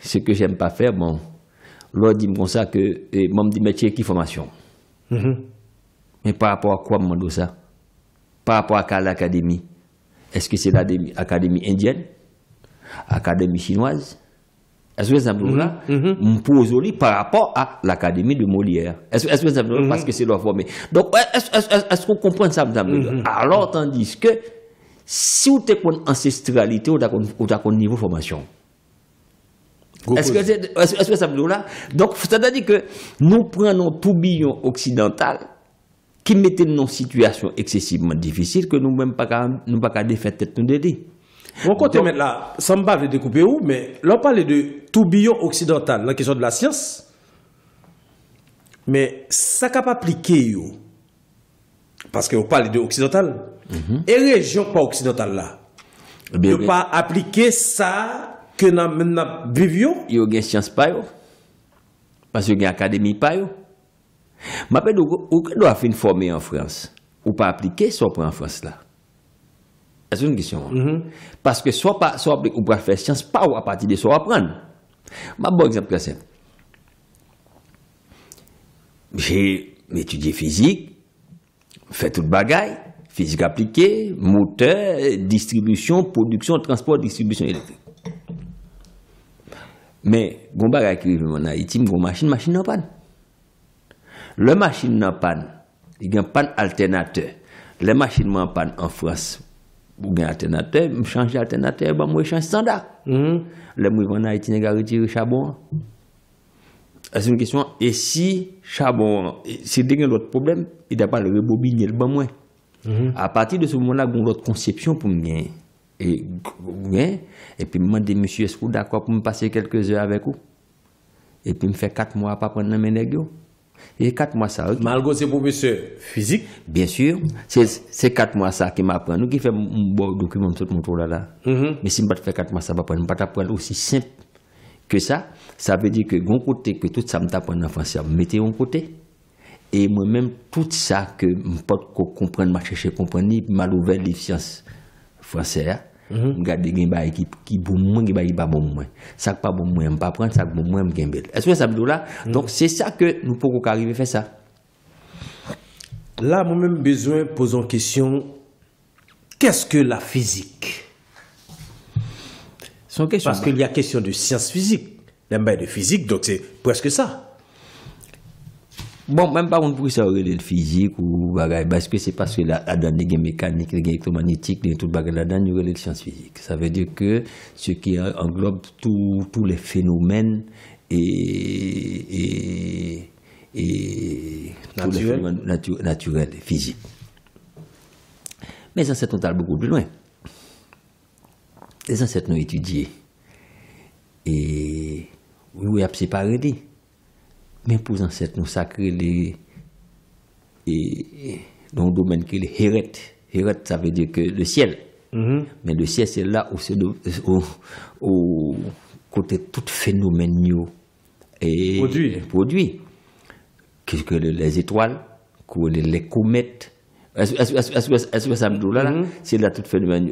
ce que j'aime pas faire, bon, l'autre dit comme ça que, moi me dit métier qui formation. Mais par rapport à quoi me demande ça? Par rapport à l'académie? Est-ce que c'est l'académie indienne? Académie chinoise? Est-ce que ça me là? Me pose par rapport à l'académie de Molière. Est-ce que ça me parce que c'est leur formé. Donc, est-ce qu'on comprend ça? Alors, tandis que, si vous avez une ancestralité, vous avez un niveau de formation. Est-ce que ça veut dire là? Donc, c'est-à-dire que nous prenons tout tourbillon occidental qui mettait dans une situation excessivement difficile que nous-mêmes pas qu'à défaire tête nous dédier. Mon côté maintenant, ça me va de découper où, mais là on parle de tourbillon occidental, la question de la science, mais ça n'a pas appliqué, parce qu'on parle de occidental, et région pas occidentale là, ne pas appliquer ça que nous vivions. Il y a une science pas, parce qu'il y a une académie pas. Je rappelle que doit faire une formée en France, ou pas appliquer soit en France là. C'est une question. Parce que soit ou pas faire science, pas à partir de soit apprendre. Un bon exemple très simple. J'ai étudié physique, fait toute bagaille, physique appliquée, moteur, distribution, production, transport, distribution électrique. Mais, gon bagaille qui arrive en Haïti, gon machine n'a pas. Le machine n'a pas. Il y a un panne alternateur. Les machines n'ont pas en France. Ou bien alternateur, je change d'alternateur, moi je change standard. Le mouvement en Haïti n'a retiré charbon. C'est une question. Et si charbon, c'est un autre problème, il n'a pas le rebobiner le bon moins. À partir de ce moment-là, il y a une autre conception pour me gagner. Et puis me demander, monsieur, est-ce que vous êtes d'accord pour me passer quelques heures avec vous? Et puis me faire 4 mois à pas prendre mes nègres. Et 4 mois ça. Malgré c'est professeur physique. Bien sûr, c'est 4 mois ça qui m'apprend. Nous qui fait un bon document tout mon tour là. Mais si je ne fais pas 4 mois ça va pas t'apprendre aussi simple que ça. Ça veut dire que bon côté que tout ça me t'apprend en français, mettez en côté. Et moi-même tout ça que je peux comprendre, m'a chercher comprendre, m'a ouvert les sciences françaises. Regarder des bails qui bon moins qui bail pas bon moins ça pas bon moins pas prendre ça bon moins me gambel est-ce que ça veut là donc c'est ça que nous pouvons arriver à faire ça là moi même besoin posons question qu'est-ce que la physique parce qu'il y a question de science physique l'embête de physique donc c'est presque ça. Bon, même pas on pour ça le physique ou bagaille parce que c'est parce que là-dedans il y a mécanique, il y a électromagnétique, il y a tout bagaille là-dedans il y a les sciences physiques. Ça veut dire que ce qui englobe tous les phénomènes et tous les phénomènes naturels et physiques. Mais les ancêtres ont allé beaucoup plus loin. Les ancêtres ont étudié et oui, à séparer. Mais pour les ancêtres, nous sacrés dans le domaine qui est Héret. Héret, ça veut dire que le ciel. Mais le ciel, c'est là où c'est au côté tout phénomène et produit. Qu'est-ce que les étoiles, les comètes. Est-ce que ça me dit là, c'est là tout phénomène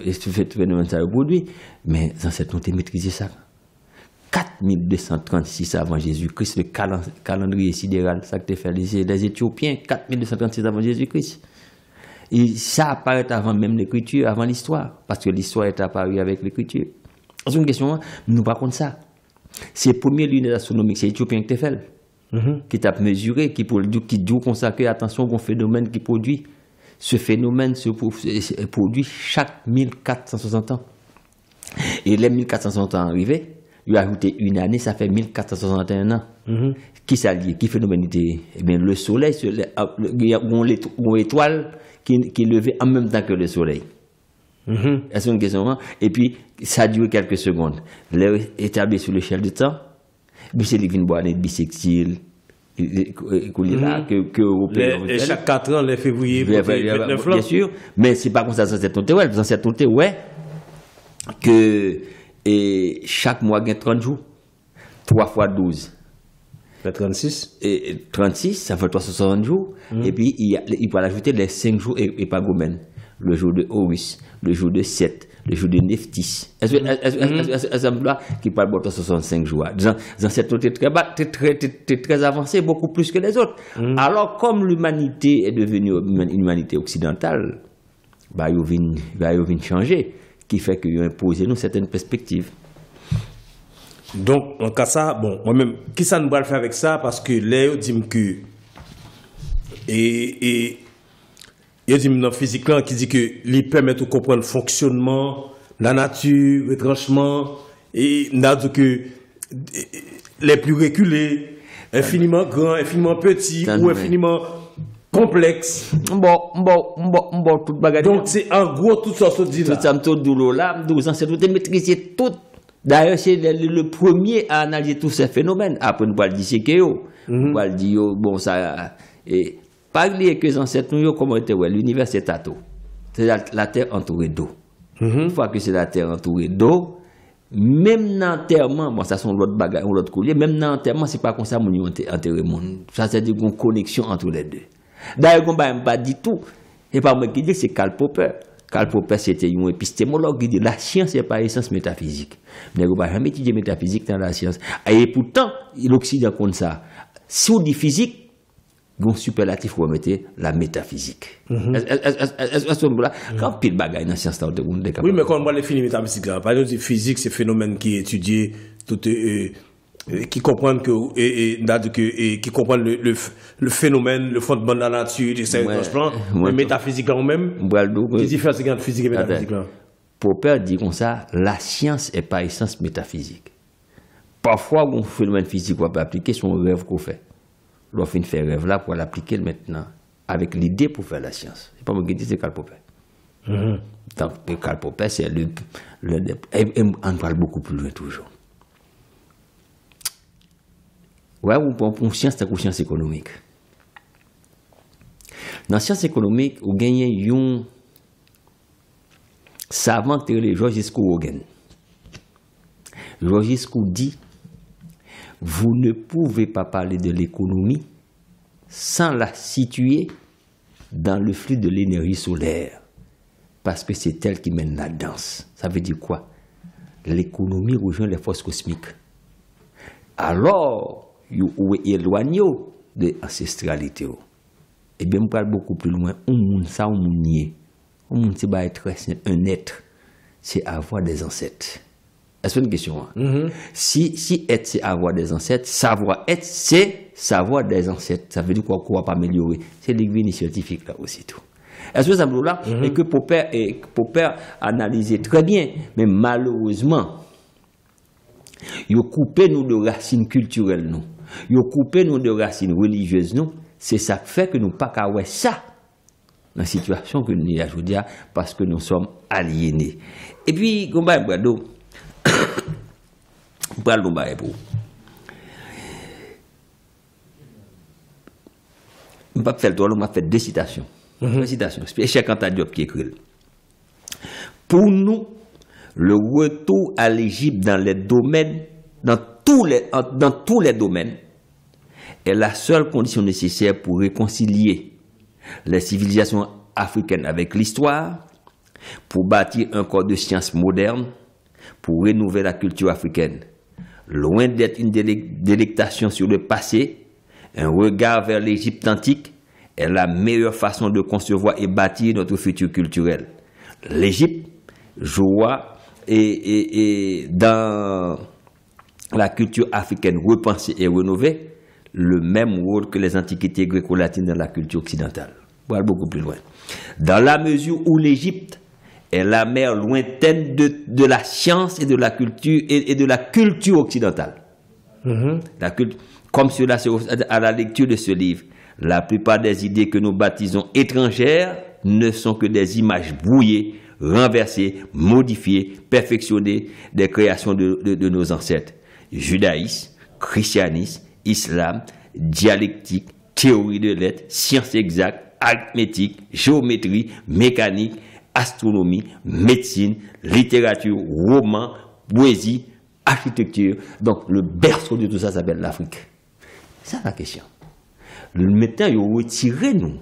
ça produit. Mais les ancêtres ont maîtrisé ça. 4236 avant Jésus-Christ, le calendrier sidéral, ça que tu fait les Éthiopiens, 4236 avant Jésus-Christ. Et ça apparaît avant même l'écriture, avant l'histoire, parce que l'histoire est apparue avec l'écriture. C'est une question, nous par contre ça. C'est le premier lunettes astronomiques, c'est l'Éthiopien qui fait, qui t'a mesuré, qui dit consacrer attention au phénomène qui produit. Ce phénomène se produit chaque 1460 ans. Et les 1460 ans arrivés, il a ajouté une année, ça fait 1461 ans. Qui s'allie, qui phénomène? Eh bien, le soleil, il y a une étoile qui est levée en même temps que le soleil. Est-ce une question? Et puis, ça a duré quelques secondes. L'heure établie sur l'échelle de temps, puis c'est les vignes bois, les bisextiles, et chaque 4 ans, les février, bien sûr, mais c'est pas comme ça dans cette note, ouais, dans cette note, ouais, que chaque mois, il y a 30 jours, 3 fois 12. 36. Et 36, ça fait 360 jours, et puis il peut ajouter les 5 jours et pas gomen. Le jour de Horus, le jour de Seth, le jour de Nephthys. Est-ce que là qui parle de 65 jours? Dans cette autre très avancé, beaucoup plus que les autres. Alors, comme l'humanité est devenue une humanité occidentale, bah, il va changer, qui fait qu'il a imposé nous certaines perspectives. Donc, en cas ça, bon, moi-même, qui ça nous va le faire avec ça? Parce que là, dit que. Et il y a des physique là qui dit que les permet de comprendre le fonctionnement, la nature, retranchement, et n'a dit que les plus reculés, infiniment grands, infiniment petits, ou infiniment complexes. Tout bagage. Donc c'est en gros tout ça se dit là. Tout ça me tourne douloureux là, 12 ans, c'est tout maîtriser tout. D'ailleurs, c'est le premier à analyser tous ces phénomènes. Après, nous allons disséquer, nous allons dire, bon, ça. Pas oublier que les ancêtres nous comment était l'univers c'est tato. C'est la terre entourée d'eau. Une fois que c'est la terre entourée d'eau, même dans l'enterrement, bon ça sont l'autre bagaille ou l'autre collier, même dans l'enterrement c'est pas comme ça mon enterré monde. Ça c'est une connexion entre les deux. D'ailleurs on va pas dit tout. Et pas moi qui dis c'est Karl Popper. Karl Popper c'était un épistémologue qui dit la science n'est pas essence métaphysique. Mais on va jamais étudier métaphysique dans la science. Et pourtant l'Occident comme ça. Si on dit physique un superlatif pour mettre la métaphysique. Quand pile bagaille dans la science, oui, mais quand on voit les phénomènes métaphysiques, par exemple, physique, c'est phénomène qui est étudié, qui comprennent qui comprennent le phénomène, le fondement de la nature, des plans, mais métaphysique quand même. Qui différence entre physique et métaphysique là? Popper dit comme ça, la science n'est pas essence métaphysique. Parfois, un phénomène physique qu'on peut appliquer, c'est un rêve qu'on fait. L'on fait faire rêve là pour l'appliquer maintenant avec l'idée pour faire la science. C'est pas moi qui dis, c'est Karl Popper. Donc, Karl Popper, c'est on parle beaucoup plus loin toujours. Ouais, pour science, c'est une science économique. Dans la science économique, on gagne un savant qui est Georges Scourogen. Georges Scourogen dit vous ne pouvez pas parler de l'économie sans la situer dans le flux de l'énergie solaire, parce que c'est elle qui mène la danse. Ça veut dire quoi? L'économie rejoint les forces cosmiques. Alors, vous êtes éloigné de l'ancestralité. Et bien, on parle beaucoup plus loin. On monde ça, on monde nier. On monde c'est pas être un être, c'est avoir des ancêtres. Est-ce une question? Si être, c'est avoir des ancêtres, savoir être, c'est savoir des ancêtres. Ça veut dire quoi qu'on va pas améliorer. C'est l'église scientifique là aussi tout. Est-ce que ça veut là? Et que Popper analysait très bien, mais malheureusement, il a coupé nous de racines culturelles nous. Il a coupé nous de racines religieuses nous. C'est ça qui fait que nous pas qu'à ouais ça dans la situation que nous y aujourd'hui parce que nous sommes aliénés. Et puis, combat brado. Parlons de pour. Je ne vais pas faire le tour, on m'a fait deux citations. Deux citations. C'est Cheikh Anta Diop qui écrit. Pour nous, le retour à l'Égypte dans les domaines, dans tous les domaines, est la seule condition nécessaire pour réconcilier les civilisations africaines avec l'histoire, pour bâtir un corps de science moderne, pour rénover la culture africaine. Loin d'être une délectation sur le passé, un regard vers l'Égypte antique est la meilleure façon de concevoir et bâtir notre futur culturel. L'Égypte jouera dans la culture africaine repensée et rénovée le même rôle que les antiquités gréco-latines dans la culture occidentale. On va aller beaucoup plus loin. Dans la mesure où l'Égypte est la mère lointaine de la science et de la culture et de la culture occidentale. Comme cela se voit à la lecture de ce livre, la plupart des idées que nous baptisons étrangères ne sont que des images brouillées renverser, modifier, perfectionner des créations de nos ancêtres. Judaïsme, christianisme, islam, dialectique, théorie de lettres, sciences exactes, arithmétique, géométrie, mécanique, astronomie, médecine, littérature, roman, poésie, architecture. Donc le berceau de tout ça s'appelle l'Afrique. C'est ça la question. Maintenant, ils ont retiré nous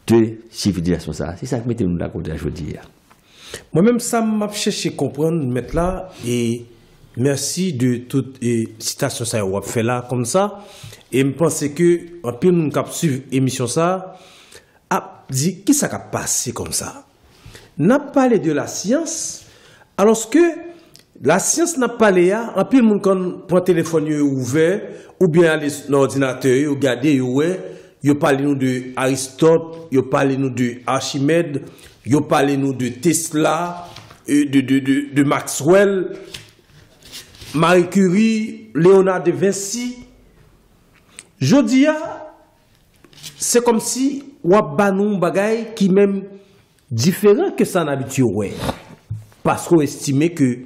de civilisation. C'est ça qui mettez nous d'accord aujourd'hui. Moi-même, ça m'a cherché à comprendre, mettre là, et merci de toute citation ça vous fait là, comme ça. Et je pense que, en plus, nous avons suivi l'émission ça, a dit, qui ça a passé comme ça? N'a parlé de la science, alors que la science n'a pas parlé, en plus, nous quand prend téléphone ouvert, ou bien aller dans l'ordinateur, regarder, vous parlez nous de Aristote, vous parlez nous de Archimède, vous parlez nous de Tesla, de Maxwell, Marie Curie, Léonard de Vinci. Je dis, c'est comme si on a un bagay qui même différent que ça n'habitude. Parce qu'on estime que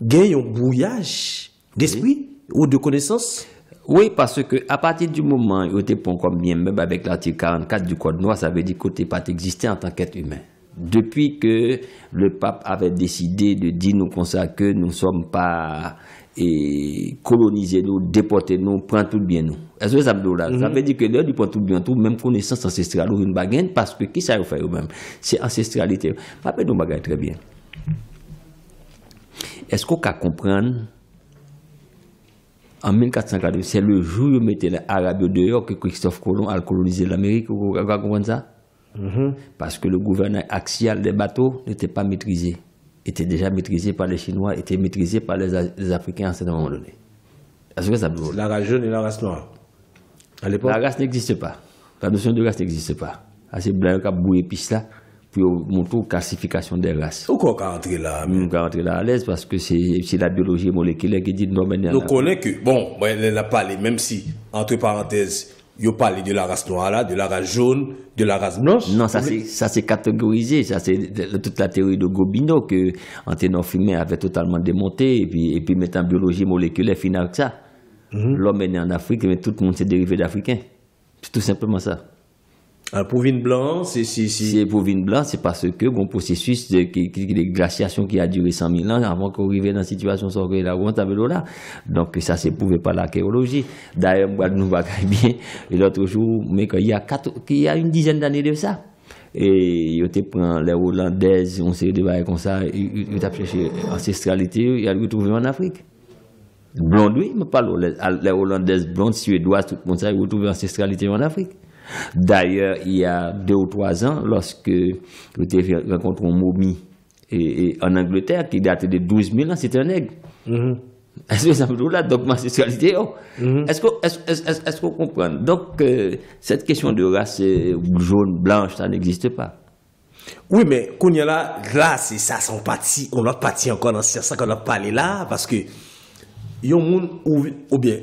gagne un brouillage d'esprit ou de connaissances. Oui, parce que à partir du moment où tu prends comme bien même avec l'article 44 du Code noir, ça veut dire que tu n'es pas existé en tant qu'être humain. Depuis que le pape avait décidé de dire nous comme ça que nous ne sommes pas colonisés, nous, déportés, nous, prendre tout bien nous. Est-ce que ça veut dire là? Ça veut dire que là, du prend tout bien tout, même connaissance ancestrale ou une baguette, parce que qui ça veut faire eux-mêmes? C'est ancestralité. Rappelez nous baguette très bien. Est-ce qu'on peut comprendre? En 1492, c'est le jour où vous mettez l'Arabie dehors que Christophe Colomb a colonisé l'Amérique. Vous comprenez ça? Parce que le gouvernement axial des bateaux n'était pas maîtrisé. Était déjà maîtrisé par les Chinois, était maîtrisé par les Africains à un certain moment donné. Est-ce que ça veut dire? La race jaune et la race noire. À l'époque. La race n'existe pas. La notion de race n'existe pas. C'est blanc qui a bouillé piste là. Puis on montre la classification des races. Pourquoi on peut rentrer là? On peut rentrer là à l'aise parce que c'est la biologie moléculaire qui dit non, mais nous connaissons que, bon, elle a parlé, même si, entre parenthèses, il a parlé de la race noire là, de la race jaune, de la race blanche. Non, ça c'est catégorisé. Ça c'est toute la théorie de Gobineau que Anténor Fumet avait totalement démonté et puis mettant biologie moléculaire finale que ça. L'homme est né en Afrique, mais tout le monde s'est dérivé d'Africain. C'est tout simplement ça. Pour vin blanc, c'est pour vin blanc, c'est parce que bon processus de glaciation qui a duré 100 000 ans avant qu'on arrive dans une situation sortie là où on t'avait là. Donc ça c'est prouvé par l'archéologie. D'ailleurs, moi nous va bien l'autre jour, mais qu'il y a une dizaine d'années de ça. Et il te prend les Hollandaises, on s'est débarqué comme ça, il t'a cherché ancestralité, il a retrouvé en Afrique. Blonde, oui, mais pas les Hollandaises blondes, suédoises, tout le monde ça, il a retrouvé ancestralité en Afrique. D'ailleurs, il y a 2 ou 3 ans, lorsque j'ai rencontré une momie en Angleterre qui date de 12 000 ans, c'était un aigle. Est-ce que ça me dit là, donc ma sexualité? Est-ce qu'on comprend? Donc, cette question de race jaune, blanche, ça n'existe pas. Oui, mais quand il y a là, c'est ça, son parti, on a parti encore dans ça qu'on a parlé là, parce que il y a un monde ou bien,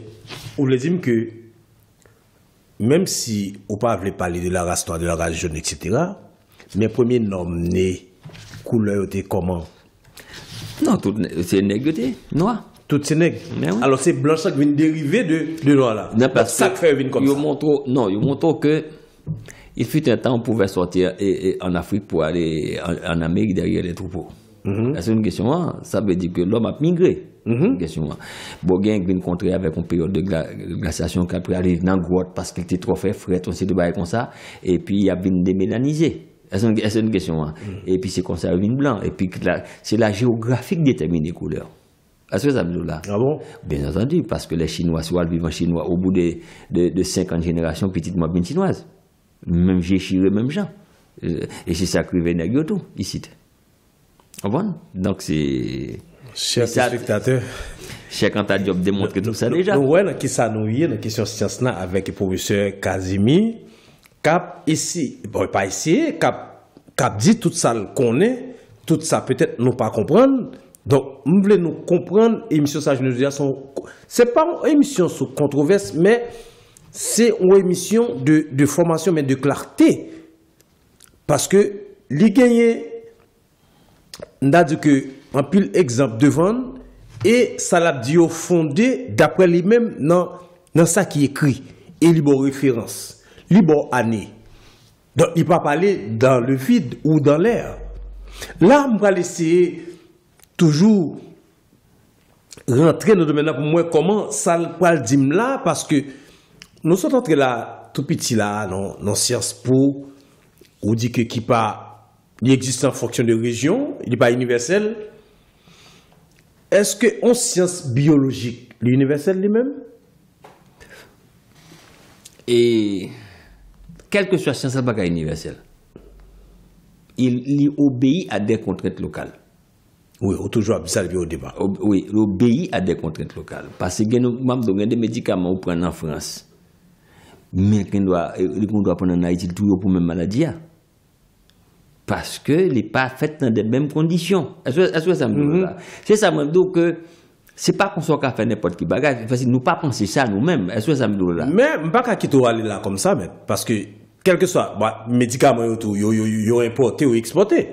on le dit que même si on ne peut pas parler de la race noire, de la race jaune, etc., mes premiers noms nés, couleur étaient comment? Non, c'est nègre, noir. Tout c'est nègre. Oui. Alors c'est blanc ça qui vient dériver de noir là. Non, parce ça fait venir comme ça. Il montre que il fut un temps on pouvait sortir en Afrique pour aller en Amérique derrière les troupeaux. C'est une question, ça veut dire que l'homme a migré. Question. Bon, il y a une contrée avec une période de glaciation qui a pu aller dans la grotte parce qu'il était trop frais, on s'est débarqué comme ça, et puis il y a une démélanisé. C'est une question. Et puis c'est comme ça, une blanc. Et puis c'est la géographie qui détermine les couleurs. Est-ce que ça veut dire là? Ah bon? Bien entendu, parce que les Chinois, soit le vivant chinois, au bout de 50 générations, petitement bien chinoise. Même Géchiré, même Jean. Et c'est ça que venait tout, ici. Bon? Donc c'est. Chers spectateurs. Cheikh Anta Diop démontre tout ça déjà. Oui, dans la question science là avec le professeur Kazimi, cap ici, bon pas ici, cap dit tout ça qu'on est, tout ça peut-être nous pas comprendre. Donc, nous voulons nous comprendre, émission ça je nous dis c'est pas une émission sur controverse, mais c'est une émission de formation mais de clarté. Parce que li gagné n'a dit que en pile exemple devant et ça l'a dit au fondé d'après lui-même dans ça qui écrit et li bon référence, li bon année. Donc il pas parler dans le vide ou dans l'air. Là, on va essayer toujours rentrer dans le domaine là pour moi comment ça va le dire là parce que nous sommes entrés là tout petit là dans Sciences Po on dit que qui pas il existe en fonction de région, il n'est pas universel. Est-ce que en sciences biologiques l'universel lui-même et quelle que soit la science c'est pas universel. Il obéit à des contraintes locales. Oui, on toujours ça au débat. Oui, il obéit à des contraintes locales. Parce que nous des médicaments qu'on prend en France, mais qu'on doit prendre en Haïti toujours pour même maladie. Parce que n'est pas fait dans les mêmes conditions. Est-ce que ça me dit là? C'est ça me dit que c'est pas qu'on soit qu'à faire n'importe qui bagage. Parce que nous pas penser ça nous-mêmes. Est-ce que ça me dit là? Mais pas qu'à quitter aller là comme ça, mais parce que quel que soit médicaments yo importé ou exporté.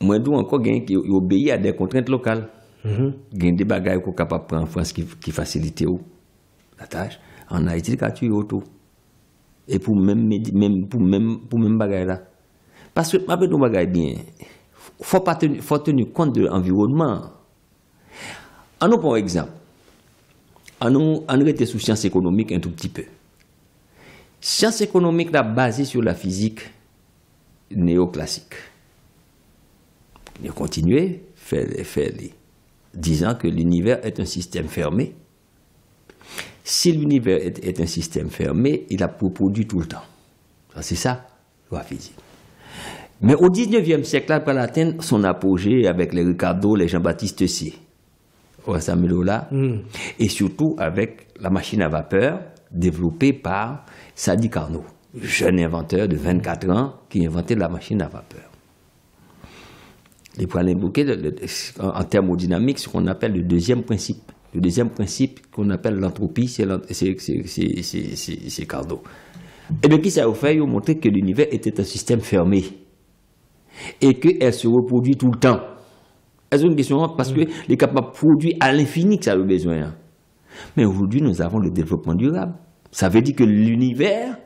Moi, je encore qui obéit à des contraintes locales. Il y a des bagages qu'on est capable de prendre en France qui facilitent la tâche. En Haïti, il y a auto. Et pour même bagages là. Parce que, ma bête, bagages bien, faut tenir compte de l'environnement. En nous, par exemple, on reste sous sciences économiques un tout petit peu. Sciences économiques là basées sur la physique néoclassique. Il a continué, disant que l'univers est un système fermé. Si l'univers est un système fermé, il a produit tout le temps. C'est ça, la physique. Mais au 19e siècle, après l'atteindre son apogée avec les Ricardo, les Jean-Baptiste Tessier, et surtout avec la machine à vapeur développée par Sadi Carnot, jeune inventeur de 24 ans qui inventait la machine à vapeur. Il faut invoquer en thermodynamique ce qu'on appelle le deuxième principe. Le deuxième principe qu'on appelle l'entropie, c'est Carnot. Et bien, qui ça a fait? Il a montré que l'univers était un système fermé et qu'elle se reproduit tout le temps. C'est une question parce que les capables de produire à l'infini que ça a le besoin. Mais aujourd'hui, nous avons le développement durable. Ça veut dire que l'univers,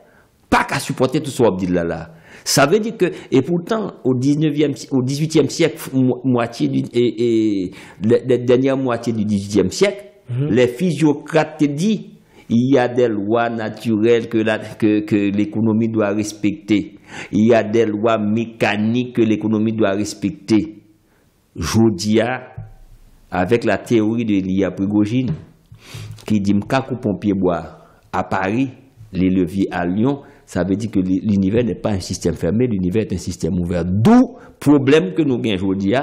pas qu'à supporter tout ce qu'on dit là. Ça veut dire que, et pourtant, au 18e siècle, la dernière moitié du 18e siècle, les physiocrates disent il y a des lois naturelles que l'économie doit respecter. Il y a des lois mécaniques que l'économie doit respecter. Jodia, avec la théorie de Elia Prigogine, qui dit m'kakou pompier bois à Paris, les leviers à Lyon, ça veut dire que l'univers n'est pas un système fermé, l'univers est un système ouvert. D'où le problème que nous avons aujourd'hui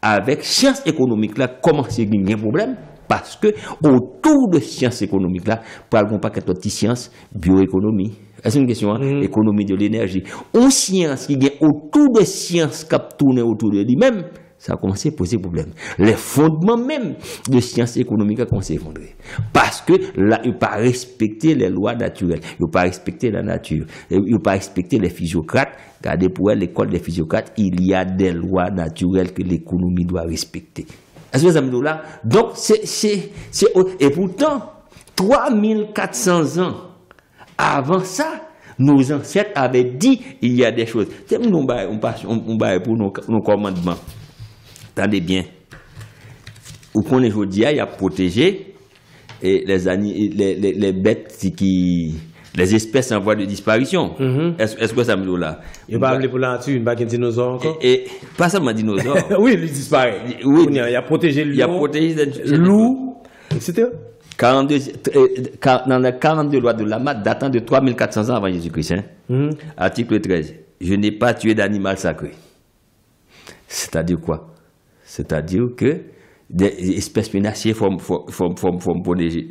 avec sciences économiques là, comment c'est un problème? Parce que autour de sciences économiques là, parlons pas qu'être petite science, bioéconomie. C'est une question, économie de l'énergie. Une science qui est autour de sciences qui tourne autour de lui-même, ça a commencé à poser problème. Les fondements même de sciences économiques ont commencé à s'effondrer. Parce que là, il ne pas respecter les lois naturelles. Il ne pas respecter la nature. Il ne pas respecter les physiocrates. Regardez pour elle, l'école des physiocrates, il y a des lois naturelles que l'économie doit respecter. Est-ce que ça me dit là? Donc, et pourtant, 3400 ans avant ça, nos ancêtres avaient dit il y a des choses. C'est nous, on va pour nos commandements. Attendez bien. Où qu'on est aujourd'hui, il y a protégé les bêtes les espèces en voie de disparition. Est-ce que ça me dit là? Il va appeler pour la nature, il va un dinosaure encore. Et pas seulement dinosaure. Oui, il disparaît. Oui. Il a protégé le lion. Il a protégé loup, etc. Dans les 42 lois de Lamat datant de 3400 ans avant Jésus-Christ. Article 13. Je n'ai pas tué d'animal sacré. C'est-à-dire quoi? C'est-à-dire que des espèces menacées forment protéger.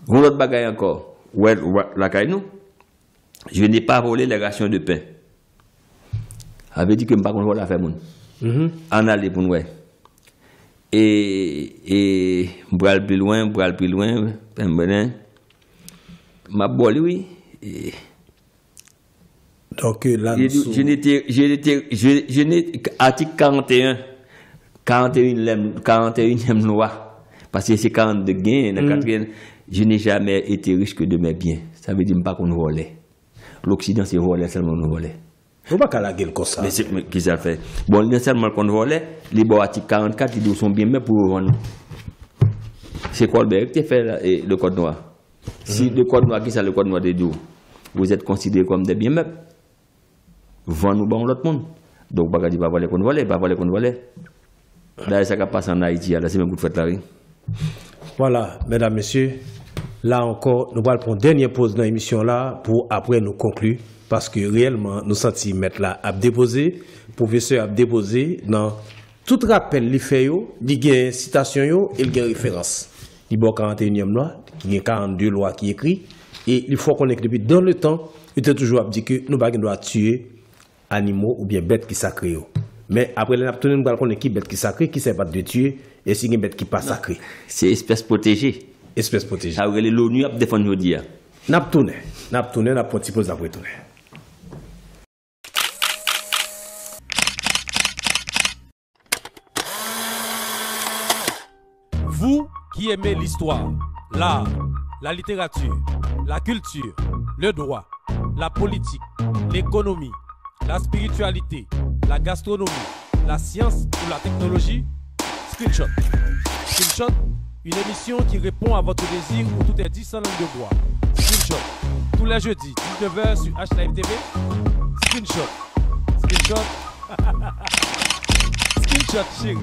Une autre bagaille encore. La caille, je n'ai pas volé les rations de pain. Ça veut dire que je ne vais pas la faire. En aller pour nous. Et bral plus loin, ma boli, oui. Donc là, article 41e loi, parce que c'est 42 gains, la quatrième, je n'ai jamais été riche que de mes biens. Ça veut dire pas qu'on volait. L'Occident, c'est voler seulement nous voler. On va pas la gueule comme ça. Mais qui ça fait? Bon, non seulement qu'on volait, les beaux articles 44, ils sont bien mais pour vendre. C'est quoi le qui fait le code noir? Si le code noir, qui ça le code noir de Dieu? Vous êtes considérés comme des biens meubles. Vendre ou bon l'autre monde. Donc, pas dire pas voler qu'on volait, pas voler qu'on volait. D'ailleurs, ça qui passe en Haïti, là, c'est même coup de fête là. Voilà, mesdames, messieurs. Là encore, nous allons prendre une dernière pause dans l'émission là pour après nous conclure. Parce que réellement, nous sentons mettre là à déposer, professeur à déposer dans tout rappel li fait yo, li gen citation yo et li gen référence. Il y a 41e loi, il y a 42 lois qui écrit et il faut qu'on ait depuis dans le temps, il était toujours dit que nous pas doit tuer animaux ou bien bêtes qui sacrées. Mais après nous avons nous connaître qui bête qui sacrée, qui sait pas de tuer et si une bête qui pas sacrée. C'est espèce protégée. Espèce protégée. Alors l'ONU a défendu aujourd'hui. N'a tourné, n'a pris une petite pause après tourner. Vous qui aimez l'histoire, l'art, la littérature, la culture, le droit, la politique, l'économie, la spiritualité, la gastronomie, la science ou la technologie, Screenshot. Screenshot, une émission qui répond à votre désir où tout est dit sans langue de bois. Screenshot, tous les jeudis, 19h sur HLive TV. Screenshot. Screenshot. Screenshot, chérie.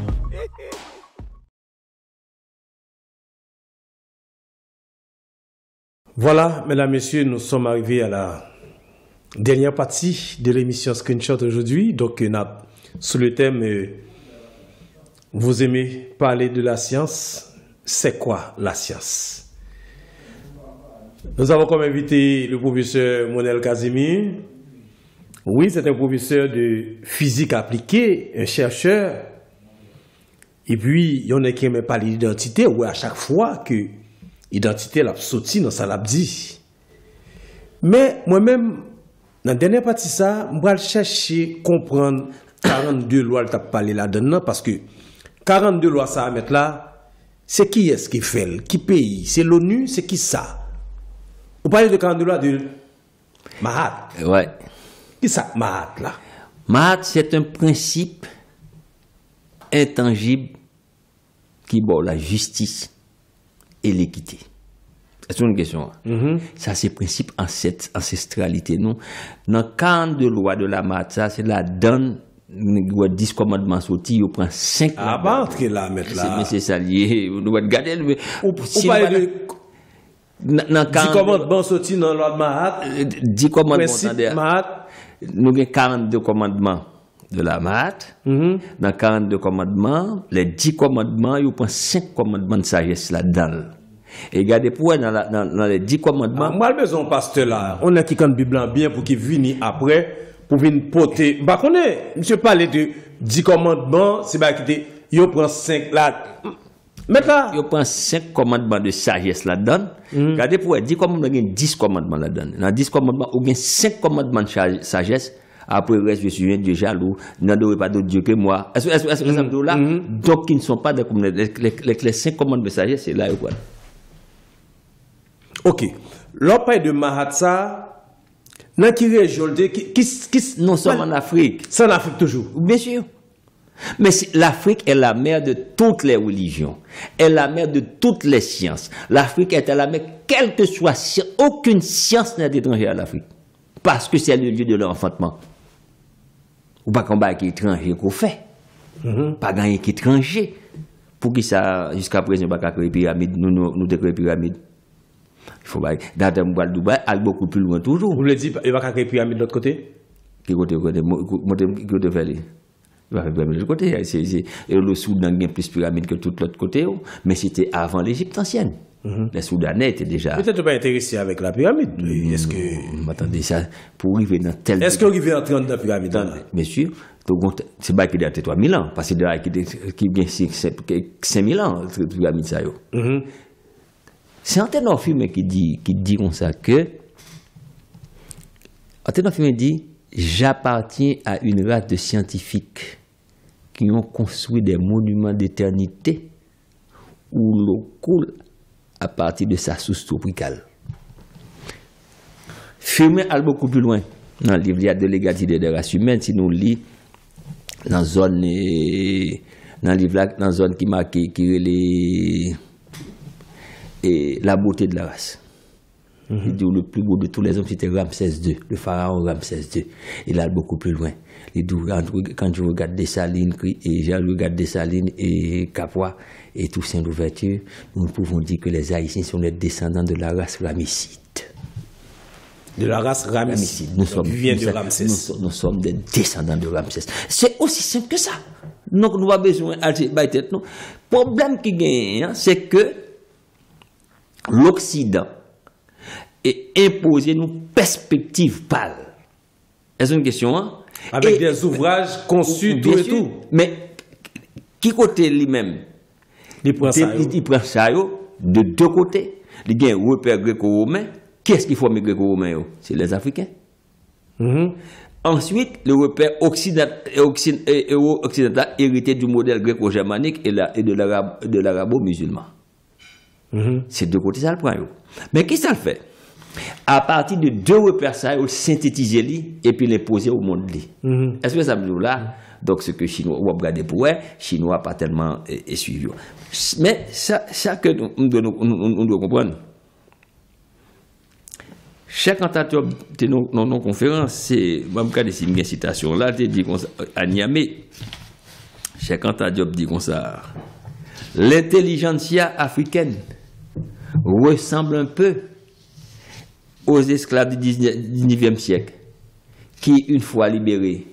Voilà, mesdames, messieurs, nous sommes arrivés à la dernière partie de l'émission Screenshot aujourd'hui. Donc, sous le thème vous aimez parler de la science, c'est quoi la science? Nous avons comme invité le professeur Monel Casimir. Oui, c'est un professeur de physique appliquée, un chercheur. Et puis, il y en a qui n'aiment pas l'identité, ou à chaque fois que l'identité l'a sorti dans sa l'a dit. Mais moi-même, dans la dernière partie ça, je vais chercher comprendre 42 lois que tu as parlé là-dedans, parce que 42 lois ça à mettre là, c'est qui est-ce qui fait, qui pays, c'est l'ONU, c'est qui ça? Vous parlez de 42 lois de Mahat. Ouais. Qui ça, Mahat là? Mahat, c'est un principe intangible qui est la justice et l'équité. C'est une question. Ça, c'est le principe ancestralité. Nous, dans 42 lois de la Mahat, ça, c'est la donne. 10 commandements sortis, on prend 5. Ah, bah, entrer là, mettre là. Mais c'est ça lié. On doit regarder. Ou parler de 10 commandements sortis dans l'ordre Mahat. 10 commandements. Mahat. Nous avons 42 commandements de la Mahat. Dans 42 commandements, les 10 commandements, on prend 5 commandements de sagesse là-dedans. Et regardez pourquoi dans les 10 commandements. Moi, le besoin pasteur là, on a qui quand Bible bien pour qu'il vienne après. Pour venir porter. Bah, monsieur parlait de 10 commandements, c'est pas qu'il y prend 5 là. Maintenant, il prend 5 commandements de sagesse là-dedans. Regardez pour 10 commandements, il y a 10 commandements là-dedans. Dans 10 commandements, il y a 5 commandements de sagesse. Après le reste, je suis un Dieu jaloux. Il n'y a pas d'autre Dieu que moi. Est-ce que ça veut dire là? Donc, ils ne sont pas des commandements. Les 5 commandements de sagesse, c'est là et quoi. Ok. L'on parle de Mahatsa. Dans quelle région? Nous sommes en Afrique. C'est en Afrique toujours. Bien sûr. Mais l'Afrique est la mère de toutes les religions. Elle est la mère de toutes les sciences. L'Afrique est la mère, quelle que soit science. Aucune science n'est étrangère à l'Afrique. Parce que c'est le lieu de l'enfantement. Ou pas combat qui est étranger qu'on fait. Pas gagner qui est étranger. Pour qui ça, jusqu'à présent, pas créer pyramide, nous décréter pyramide. Il faut pas. Dans Dubaï, aller beaucoup plus loin toujours. Vous le dites, il va créer pyramide de l'autre côté? Qui côté faire il va faire pyramide de l'autre côté. Le Soudan a plus de pyramides que tout l'autre côté, mais c'était avant l'Égypte ancienne. Les Soudanais étaient déjà. Peut-être pas intéressé avec la pyramide. Est-ce que. Attendez, ça, pour arriver dans tel. Est-ce qu'on arrive à entrer dans la pyramide? Bien sûr. Donc, c'est pas qu'il y a 3000 ans, parce que c'est là qui vient 5000 ans, la pyramide, ça. C'est Anténor Fumet qui dit comme ça que Anténor Fumet dit j'appartiens à une race de scientifiques qui ont construit des monuments d'éternité où l'eau coule à partir de sa source tropicale. Firmin allait beaucoup plus loin. Dans le livre, il y a de l'égalité des races humaines. Si nous lisons dans la zone, qui marque la beauté de la race. Il dit le plus beau de tous les hommes, c'était Ramsès II, le pharaon Ramsès II. Il allait beaucoup plus loin. Il dit, quand je regarde Dessalines, et je regarde Dessalines et Capois et Toussaint Louverture, nous pouvons dire que les Haïtiens sont les descendants de la race ramesside. De la race ramesside. Nous sommes des descendants de Ramsès. C'est aussi simple que ça. Donc, nous avons besoin de tête. Le problème qui gagne, c'est que l'Occident est imposé une perspective pâle. Est-ce une question, hein? Avec des ouvrages conçus, tout et tout. Mais, qui côté lui-même? Il prend ça de deux côtés. Il y a un repère gréco-romain. Qui est-ce qui forme les gréco-romains? C'est les Africains. Ensuite, le repère occidental hérité du modèle gréco-germanique et de l'arabo-musulman. C'est deux côtés, ça le prend. Mais qui ça le fait? À partir de deux repères, ça, il synthétise et puis les poser au monde. Est-ce que ça veut dire là? Donc, ce que Chinois, on va regarder pour eux, Chinois pas tellement suivi. Mais ça que nous devons comprendre. Chaque cantateur de nos conférences, c'est, moi, je vais une citation là, je dis à Niamey, chaque cantateur dit comme ça, l'intelligentsia africaine ressemble un peu aux esclaves du 19e siècle, qui, une fois libérés,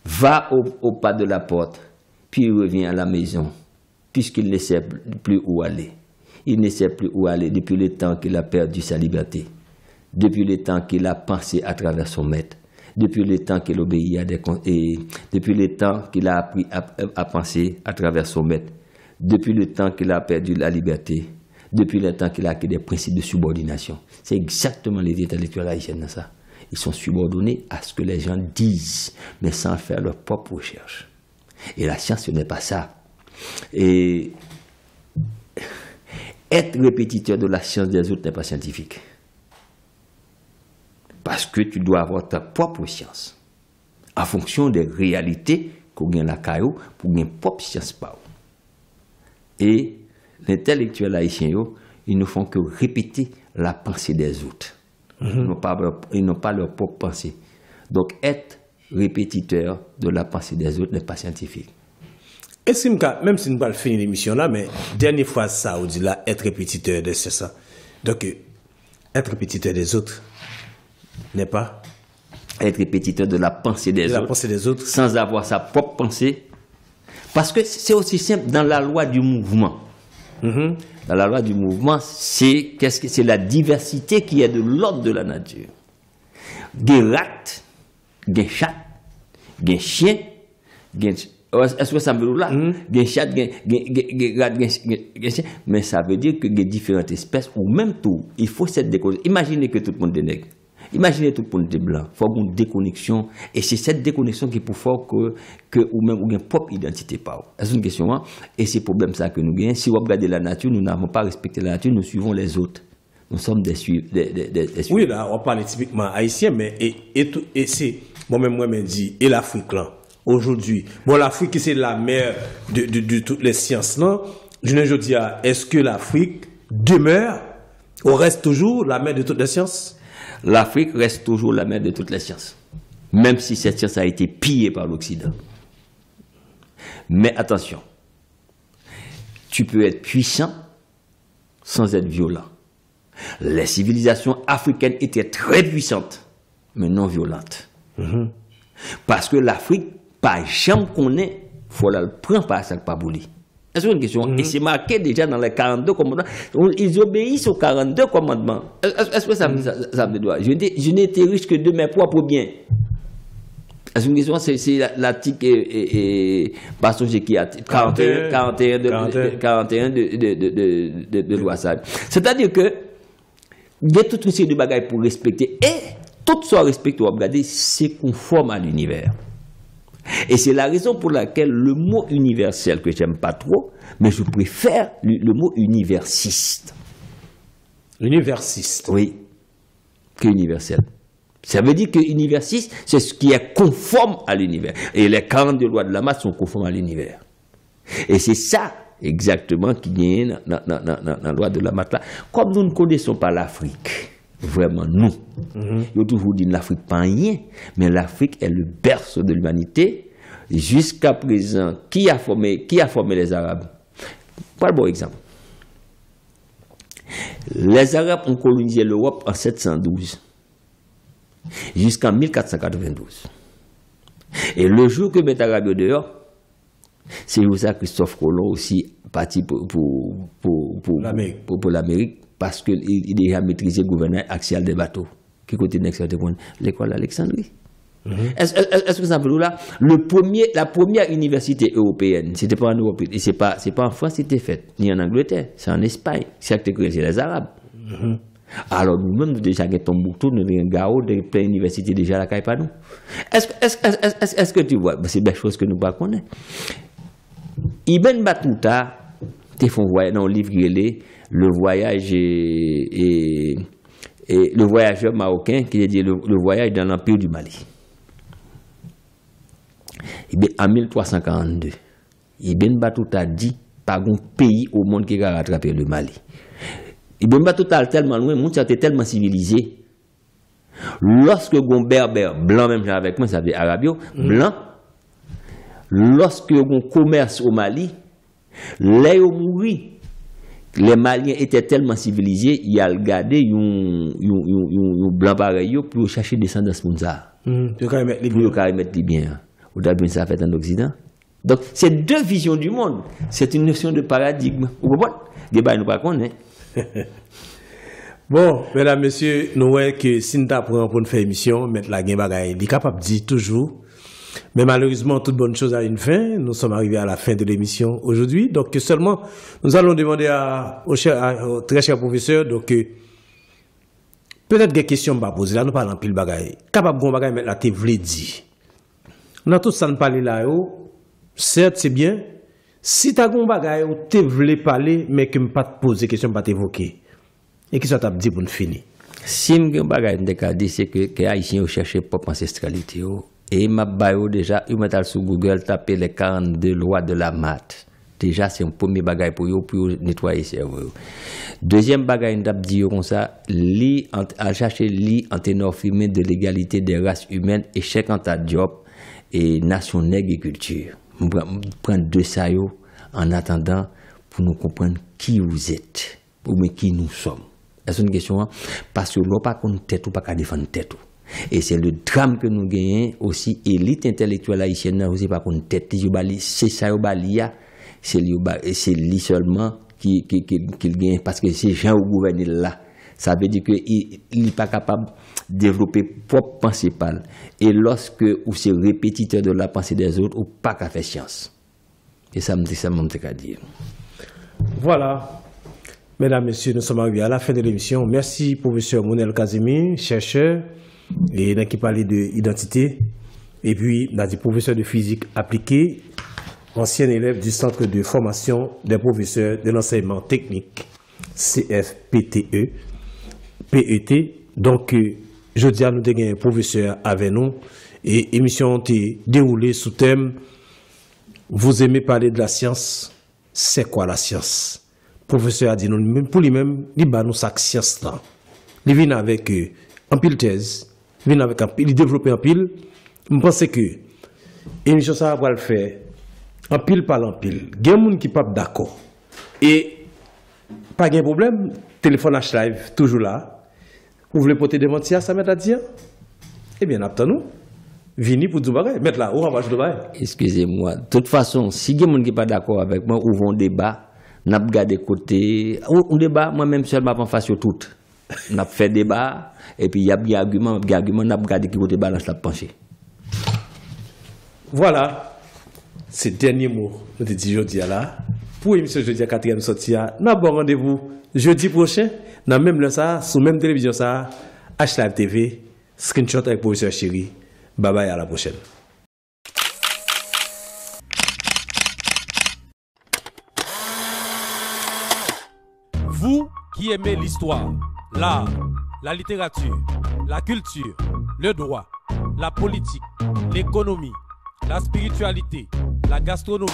va au pas de la porte, puis revient à la maison, puisqu'il ne sait plus où aller. Il ne sait plus où aller depuis le temps qu'il a perdu sa liberté. Depuis le temps qu'il a pensé à travers son maître, depuis le temps qu'il obéit à depuis le temps qu'il a appris à penser à travers son maître, depuis le temps qu'il a perdu la liberté, depuis le temps qu'il a acquis des principes de subordination. C'est exactement les intellectuels haïtiens dans ça. Ils sont subordonnés à ce que les gens disent, mais sans faire leur propre recherche. Et la science, ce n'est pas ça. Et être répétiteur de la science des autres n'est pas scientifique. Parce que tu dois avoir ta propre science, en fonction des réalités qu'on gagne la caillou pour gagner propre science. Et l'intellectuel haïtien, ils ne font que répéter la pensée des autres. Ils n'ont pas leur propre pensée. Donc, être répétiteur de la pensée des autres n'est pas scientifique. Est-ce que, même si nous ne pas finir l'émission là, mais dernière fois, ça, on dit là, être répétiteur de c'est ça. Donc, être répétiteur des autres n'est pas être répétiteur de la pensée des autres, sans avoir sa propre pensée. Parce que c'est aussi simple dans la loi du mouvement. Dans la loi du mouvement, c'est la diversité qui est de l'ordre de la nature. Des rats, des chats, des chiens, est-ce que ça me dit là? Des chats, des rats, des chiens. Mais ça veut dire que des différentes espèces, ou même tout, il faut cette déconnexion. Imaginez que tout le monde est nègre. Imaginez tout le monde est blanc. Il faut une déconnexion. Et c'est cette déconnexion qui est pour fort que ou même ou une propre identité. C'est une question. Hein? Et c'est le problème ça que nous gagnons. Si vous regardez la nature, nous n'avons pas respecté la nature, nous suivons les autres. Nous sommes des suivants. Oui, là, on parle typiquement haïtien, mais et c'est moi-même dit, et l'Afrique là, aujourd'hui. Bon, l'Afrique, c'est la mère de toutes les sciences là. Je dis, est-ce que l'Afrique demeure ou reste toujours la mère de toutes les sciences? L'Afrique reste toujours la mère de toutes les sciences, même si cette science a été pillée par l'Occident. Mais attention, tu peux être puissant sans être violent. Les civilisations africaines étaient très puissantes, mais non violentes. Parce que l'Afrique, par jamais qu'on est, il faut la prendre par ça pas bouli. C'est une question. Et c'est marqué déjà dans les 42 commandements. Ils obéissent aux 42 commandements. Est-ce que ça me doit? Je n'ai été riche que de mes propres biens. C'est une question. C'est l'article passage qui a 41 de loi. C'est-à-dire que il y a toute une série de bagages pour respecter. Et tout ça respecté ou regardé, c'est conforme à l'univers. Et c'est la raison pour laquelle le mot universel, que j'aime pas trop, mais je préfère le mot universiste. Universiste. Oui, que universel. Ça veut dire que universiste, c'est ce qui est conforme à l'univers. Et les 42 lois de la maths sont conformes à l'univers. Et c'est ça, exactement, qui est dans la loi de la maths là. Comme nous ne connaissons pas l'Afrique, vraiment nous, il a toujours dit l'Afrique pas rien, mais l'Afrique est le berceau de l'humanité. Jusqu'à présent, qui a formé les Arabes? Pas le bon exemple. Les Arabes ont colonisé l'Europe en 712. Jusqu'en 1492. Et le jour que met Arabie au dehors, c'est pour ça que Christophe Colomb aussi parti pour l'Amérique, parce qu'il a déjà maîtrisé le gouvernement axial des bateaux. Qui côté l'école d'Alexandrie. Est-ce que ça veut dire là, la première université européenne, c'était pas en Europe, et c'est pas en France, c'était fait, ni en Angleterre, c'est en Espagne, c'est les Arabes. Alors nous-mêmes, nous déjà avons Tombouctou, nous avons Gao, plein d'universités déjà là, pas nous. Est-ce que tu vois, c'est des choses que nous ne connaissons pas. Ibn Battuta, tu fais un voyage dans le livre le voyage et le voyageur marocain qui a dit le voyage dans l'Empire du Mali. Et bien, en 1342, Ibn Battuta dit pas un pays au monde qui a rattrapé le Mali. Ibn Battuta est tellement loin, le monde était tellement civilisé. Lorsque un berbère blanc, même avec moi, ça veut dire arabio, blanc, lorsque un commerce au Mali, les les Maliens étaient tellement civilisés, ils ont regardé un blanc pareil pour chercher descendance pour ça. Pour mettre les biens. Ou d'abord ça fait en Occident. Donc, c'est deux visions du monde. C'est une notion de paradigme. Vous comprenez? Débat nous pas connaître. Bon, mesdames, messieurs, nous voyons que si nous apprenons pour nous faire émission, mettre la game bagaille, il est capable de dire toujours. Mais malheureusement, toute bonne chose a une fin. Nous sommes arrivés à la fin de l'émission aujourd'hui. Donc, seulement, nous allons demander au très cher professeur, donc, peut-être des questions à poser. Là, nous parlons pile bagaille. Capable de bagaille, mettre la te vle dit. Dans tout ça, nous parlons là, certes, c'est bien. Si tu as un bagaille, tu veux parler, mais que je ne pas te poser question, pas t'évoquer. Et qui soit t'a dit pour nous finir. Si je bagaille dit c'est que les Haïtiens cherchent propre ancestralité. Et ma bio déjà, ils mettent sur Google taper les 42 lois de la maths. Déjà, c'est un premier bagaille pour nettoyer le cerveau. Deuxième bagaille, on dit comme ça, à chercher en ténor filmé de l'égalité des races humaines, échec en ta job et nation nègre et culture. On prend deux ça en attendant pour nous comprendre qui vous êtes ou mais qui nous sommes. C'est une question, hein? Parce que l'on pas contre tête ou pas qu'à défendre tête. Et c'est le drame que nous gagnons aussi, élite intellectuelle haïtienne, aussi pas contre tête. C'est ça, c'est lui seulement qui gagne, parce que ces gens au gouvernement là, ça veut dire qu'il n'est pas capable de développer propre pensée pâle. Et lorsque ou c'est répétiteur de la pensée des autres, ou pas qu'à faire science. Et ça me dit ça, mon qu'à dire. Voilà. Mesdames, Messieurs, nous sommes arrivés à la fin de l'émission. Merci, professeur Monel Kazemi, chercheur, et qui parlait d'identité. Et puis, on a dit professeur de physique appliquée, ancien élève du Centre de formation des professeurs de l'enseignement technique, CFPTE, PET. Donc, je dis à nous avons un professeur avec nous, et l'émission a été déroulée sous thème « Vous aimez parler de la science, c'est quoi la science ?» Professeur a dit, pour lui-même, il va nous sac science là. Il vient avec un pile thèse, il vient avec un pile, il développe un pile. Je pense que l'émission ça va le faire en pile par en pile. Il y a des gens qui ne sont pas d'accord. Et pas de problème, téléphone H-Live, toujours là. Vous voulez porter des mentir, ça m'est à dire? Eh bien, attendons-nous. Vini pour tout bagay. Mettre là, où on va jouer bagay. Excusez-moi. De toute façon, si il y a des gens qui ne sont pas d'accord avec moi, ouvrons débat. N'a pas gardé côté un débat moi-même seul m'a pas face sur tout n'a fait débat et puis il y a bien argument n'a pas gardé qui côté balance la pencher. Voilà, c'est le dernier mot nous te dit jeudi là pour émission jeudi à 4e sortie n'a bon rendez-vous jeudi prochain dans même le ça sur même télévision ça H-Live TV Screenshot avec professeur Chéri. Bye bye, à la prochaine. Vous qui aimez l'histoire, l'art, la littérature, la culture, le droit, la politique, l'économie, la spiritualité, la gastronomie,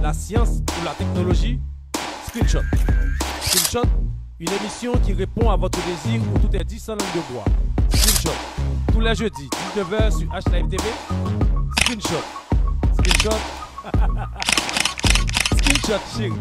la science ou la technologie, Screenshot. Screenshot, une émission qui répond à votre désir où tout est dit sans langue de bois. Screenshot, tous les jeudis, 19h sur HLive TV. Screenshot. Screenshot. Screenshot, chérie.